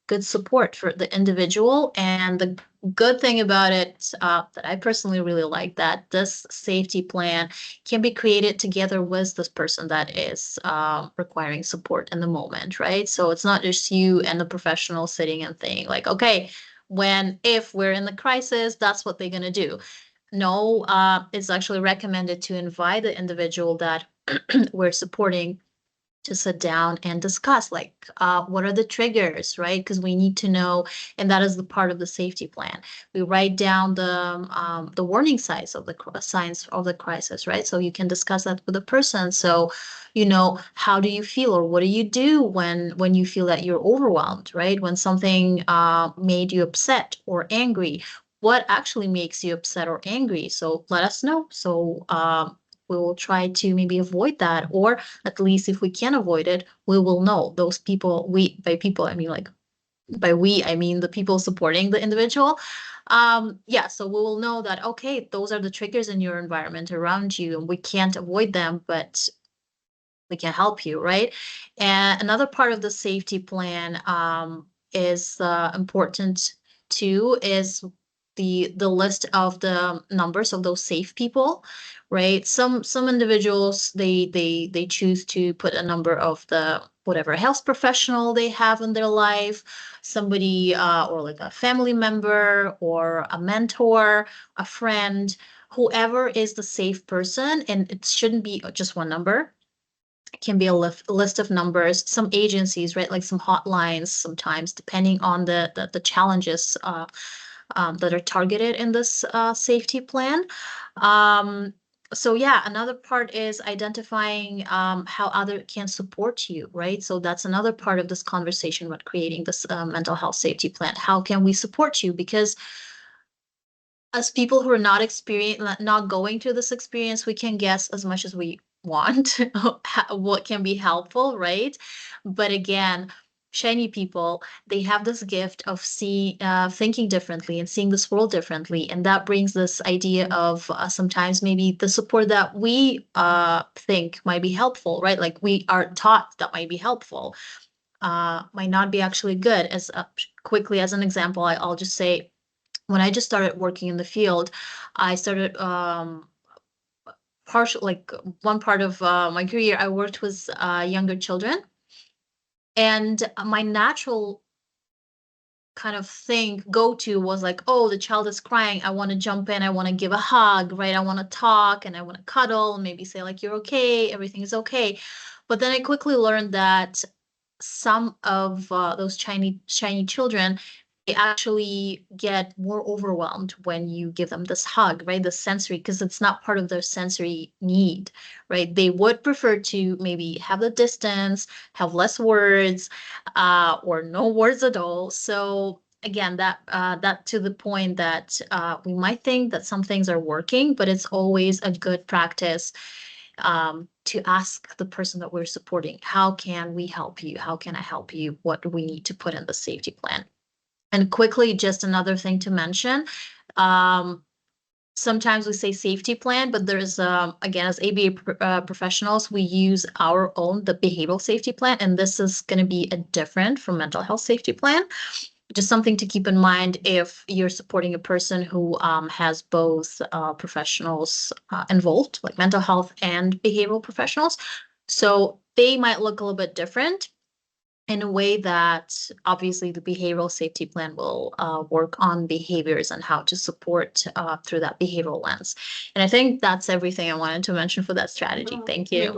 good support for the individual. And the good thing about it, that I personally really like, that this safety plan can be created together with this person that is requiring support in the moment, right? So it's not just you and the professional sitting and thinking like, okay, if we're in the crisis, that's what they're going to do. No, it's actually recommended to invite the individual that we're supporting to sit down and discuss, like, what are the triggers, right? Because we need to know, and that is the part of the safety plan. We write down the warning signs of the signs of the crisis, right? So you can discuss that with the person. So, how do you feel, or what do you do when you feel that you're overwhelmed, right? When something made you upset or angry, what actually makes you upset or angry? So let us know. So we will try to maybe avoid that, or at least if we can avoid it, we will know those people. By people, I mean, like, by we, I mean the people supporting the individual. Yeah, so we will know that, okay, those are the triggers in your environment around you, and we can't avoid them, but we can help you, right? And another part of the safety plan is important too, is the list of the numbers of those safe people, right? Some individuals, they choose to put a number of the whatever health professional they have in their life, somebody or like a family member or a mentor, a friend, whoever is the safe person. And it shouldn't be just one number. It can be a list of numbers. Some agencies, right, like some hotlines sometimes, depending on the challenges that are targeted in this safety plan. So yeah, another part is identifying how other can support you, right? So that's another part of this conversation about creating this mental health safety plan. How can we support you? Because as people who are not going through this experience, we can guess as much as we want what can be helpful, right? But again, shiny people, they have this gift of thinking differently and seeing this world differently, and that brings this idea of sometimes maybe the support that we think might be helpful, right? Like we are taught that might be helpful, might not be actually good. As quickly as an example, I'll just say, when I just started working in the field, I started partial like one part of my career, I worked with younger children, and my natural kind of thing go to was like, oh, the child is crying. I want to jump in. I want to give a hug, right? I want to talk and I want to cuddle and maybe say like, you're okay. Everything is okay. But then I quickly learned that some of those shiny children, they actually get more overwhelmed when you give them this hug, right? The sensory, because it's not part of their sensory need, right? They would prefer to maybe have the distance, have less words, or no words at all. So again, that to the point that we might think that some things are working, but it's always a good practice to ask the person that we're supporting, how can we help you? How can I help you? What do we need to put in the safety plan? And quickly, just another thing to mention, sometimes we say safety plan, but there's, again, as ABA professionals, we use our own, the behavioral safety plan, and this is going to be a different from mental health safety plan. Just something to keep in mind if you're supporting a person who has both professionals involved, like mental health and behavioral professionals. So they might look a little bit different in a way that obviously the behavioral safety plan will work on behaviors and how to support through that behavioral lens. And I think that's everything I wanted to mention for that strategy. Thank you.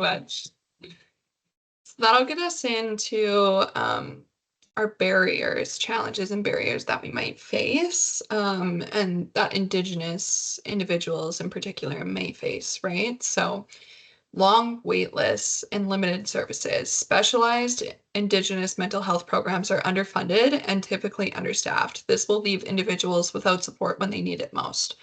So that'll get us into our barriers, challenges and barriers that we might face, and that Indigenous individuals in particular may face, right? So long wait lists and limited services. Specialized Indigenous mental health programs are underfunded and typically understaffed. This will leave individuals without support when they need it most.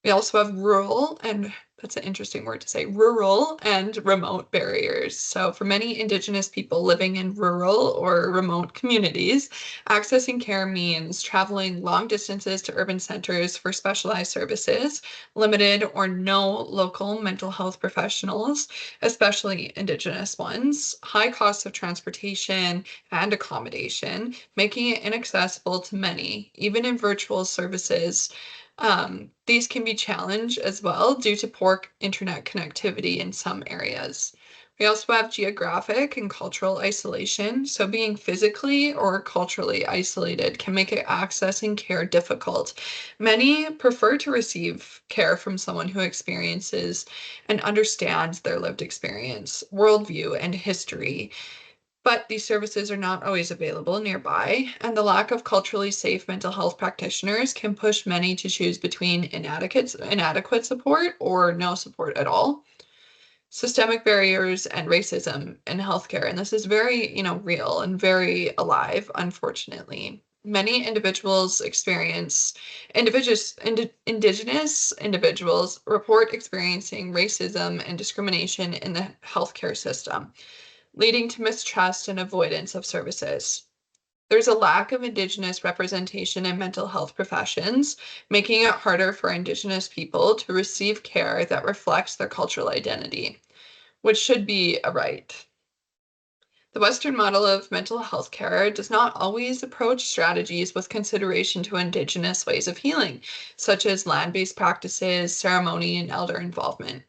We also have rural, and that's an interesting word to say, rural and remote barriers. So for many Indigenous people living in rural or remote communities, accessing care means traveling long distances to urban centers for specialized services, limited or no local mental health professionals, especially Indigenous ones, high costs of transportation and accommodation, making it inaccessible to many, even in virtual services. These can be challenged as well due to poor internet connectivity in some areas. We also have geographic and cultural isolation. So being physically or culturally isolated can make accessing care difficult. Many prefer to receive care from someone who experiences and understands their lived experience, worldview, and history. But these services are not always available nearby, and the lack of culturally safe mental health practitioners can push many to choose between inadequate support or no support at all. Systemic barriers and racism in healthcare, and this is very, real and very alive, unfortunately. Many Indigenous individuals report experiencing racism and discrimination in the healthcare system, leading to mistrust and avoidance of services. There's a lack of Indigenous representation in mental health professions, making it harder for Indigenous people to receive care that reflects their cultural identity, which should be a right. The Western model of mental health care does not always approach strategies with consideration to Indigenous ways of healing, such as land-based practices, ceremony, and elder involvement.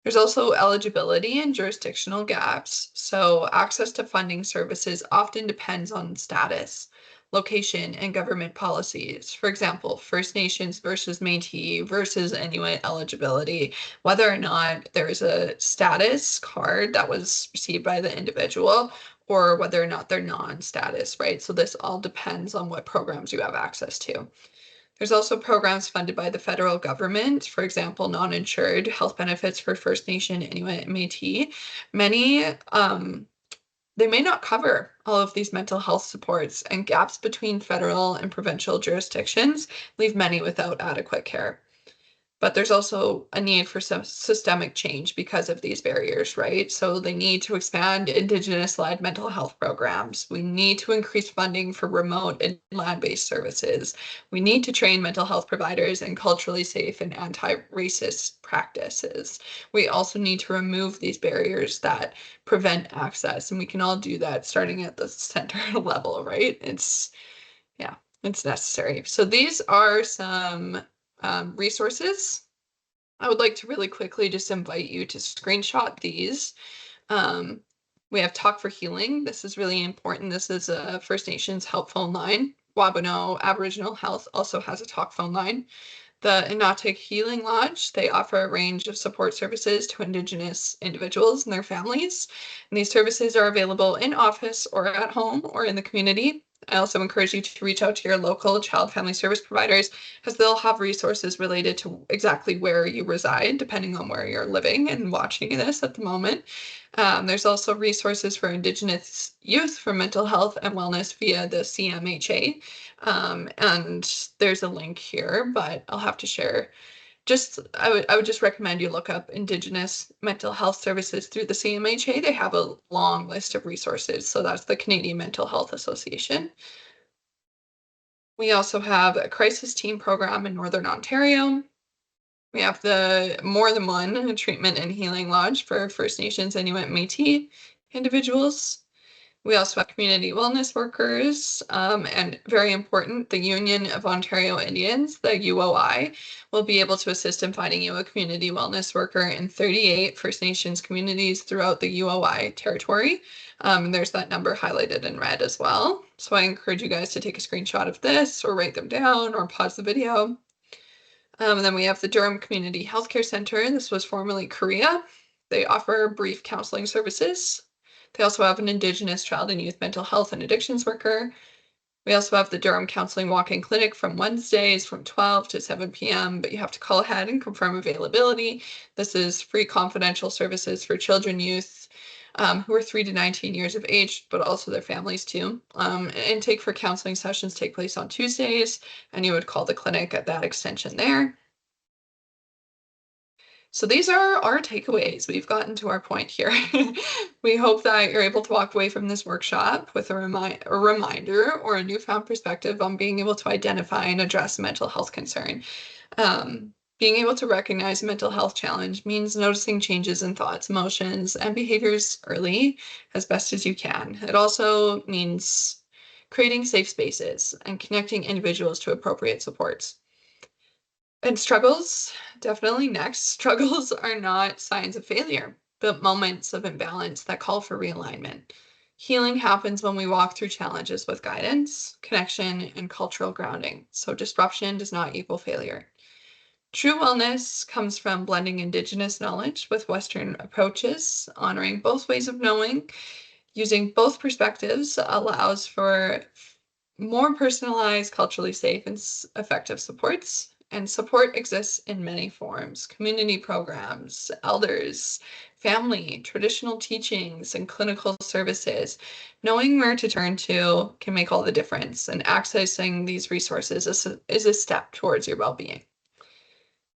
There's also eligibility and jurisdictional gaps, so access to funding services often depends on status, location, and government policies. For example, First Nations versus Métis versus Inuit eligibility, whether or not there's a status card that was received by the individual or whether or not they're non-status, right? So this all depends on what programs you have access to. There's also programs funded by the federal government, for example, non-insured health benefits for First Nation, Inuit, and Métis. Many, they may not cover all of these mental health supports, and gaps between federal and provincial jurisdictions leave many without adequate care. But there's also a need for some systemic change because of these barriers, right? So they need to expand Indigenous-led mental health programs. We need to increase funding for remote and land-based services. We need to train mental health providers in culturally safe and anti-racist practices. We also need to remove these barriers that prevent access, and we can all do that starting at the center level, right? It's necessary. So these are some resources. I would like to really quickly just invite you to screenshot these. We have Talk for Healing. This is really important. This is a First Nations help phone line, Wabono Aboriginal Health also has a talk phone line. The Inautic Healing Lodge, they offer a range of support services to Indigenous individuals and their families. And these services are available in office or at home or in the community. I also encourage you to reach out to your local child family service providers, because they'll have resources related to exactly where you reside, depending on where you're living and watching this at the moment. There's also resources for Indigenous youth for mental health and wellness via the CMHA. And there's a link here, but I'll have to share. I would just recommend you look up Indigenous mental health services through the CMHA. They have a long list of resources. So that's the Canadian Mental Health Association. We also have a crisis team program in Northern Ontario. We have the More Than One Treatment and Healing Lodge for First Nations, Inuit, Métis individuals. We also have community wellness workers, and very important, the Union of Ontario Indians, the UOI, will be able to assist in finding you a community wellness worker in 38 First Nations communities throughout the UOI territory. There's that number highlighted in red as well. So I encourage you guys to take a screenshot of this or write them down or pause the video. And then we have the Durham Community Healthcare Center. This was formerly Korea. They offer brief counseling services. They also have an Indigenous child and youth mental health and addictions worker. We also have the Durham Counseling Walk-in Clinic from Wednesdays from 12 to 7 p.m., but you have to call ahead and confirm availability. This is free confidential services for children, youth, who are 3 to 19 years of age, but also their families too. Intake for counseling sessions take place on Tuesdays, and you would call the clinic at that extension there. So these are our takeaways. We've gotten to our point here. We hope that you're able to walk away from this workshop with a reminder or a newfound perspective on being able to identify and address a mental health concern. Being able to recognize a mental health challenge means noticing changes in thoughts, emotions, and behaviors early as best as you can. It also means creating safe spaces and connecting individuals to appropriate supports. And struggles, definitely next. Struggles are not signs of failure, but moments of imbalance that call for realignment. Healing happens when we walk through challenges with guidance, connection, and cultural grounding. So disruption does not equal failure. True wellness comes from blending Indigenous knowledge with Western approaches, honoring both ways of knowing. Using both perspectives allows for more personalized, culturally safe, and effective supports. And support exists in many forms: community programs, elders, family, traditional teachings, and clinical services. Knowing where to turn to can make all the difference, and accessing these resources is a step towards your well-being.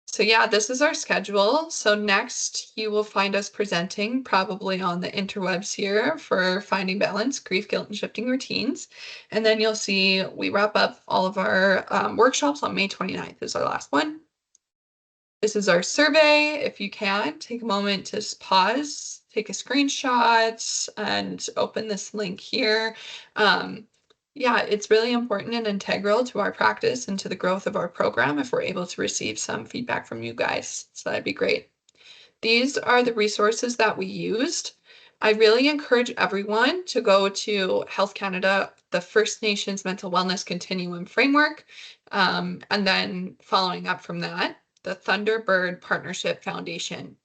So yeah, this is our schedule. So next you will find us presenting probably on the interwebs here for Finding Balance, Grief, Guilt, and Shifting Routines. And then you'll see we wrap up all of our workshops on May 29th is our last one. This is our survey. If you can, take a moment to pause, take a screenshot, and open this link here. Yeah, it's really important and integral to our practice and to the growth of our program if we're able to receive some feedback from you guys. So that'd be great. These are the resources that we used. I really encourage everyone to go to Health Canada, the First Nations Mental Wellness Continuum Framework, and then following up from that, the Thunderbird Partnership Foundation.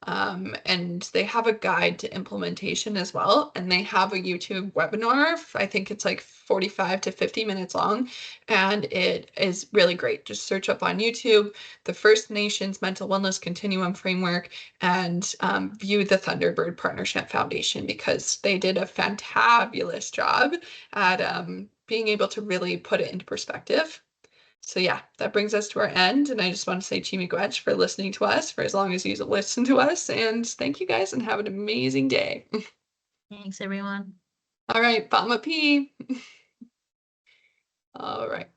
And they have a guide to implementation as well. And they have a YouTube webinar. I think it's like 45 to 50 minutes long. And it is really great. Just search up on YouTube, the First Nations Mental Wellness Continuum Framework, and view the Thunderbird Partnership Foundation, because they did a fantabulous job at being able to really put it into perspective. So yeah, that brings us to our end. And I just want to say Chimigwech for listening to us for as long as you listen to us. And thank you guys and have an amazing day. Thanks, everyone. All right, Bama P. All right.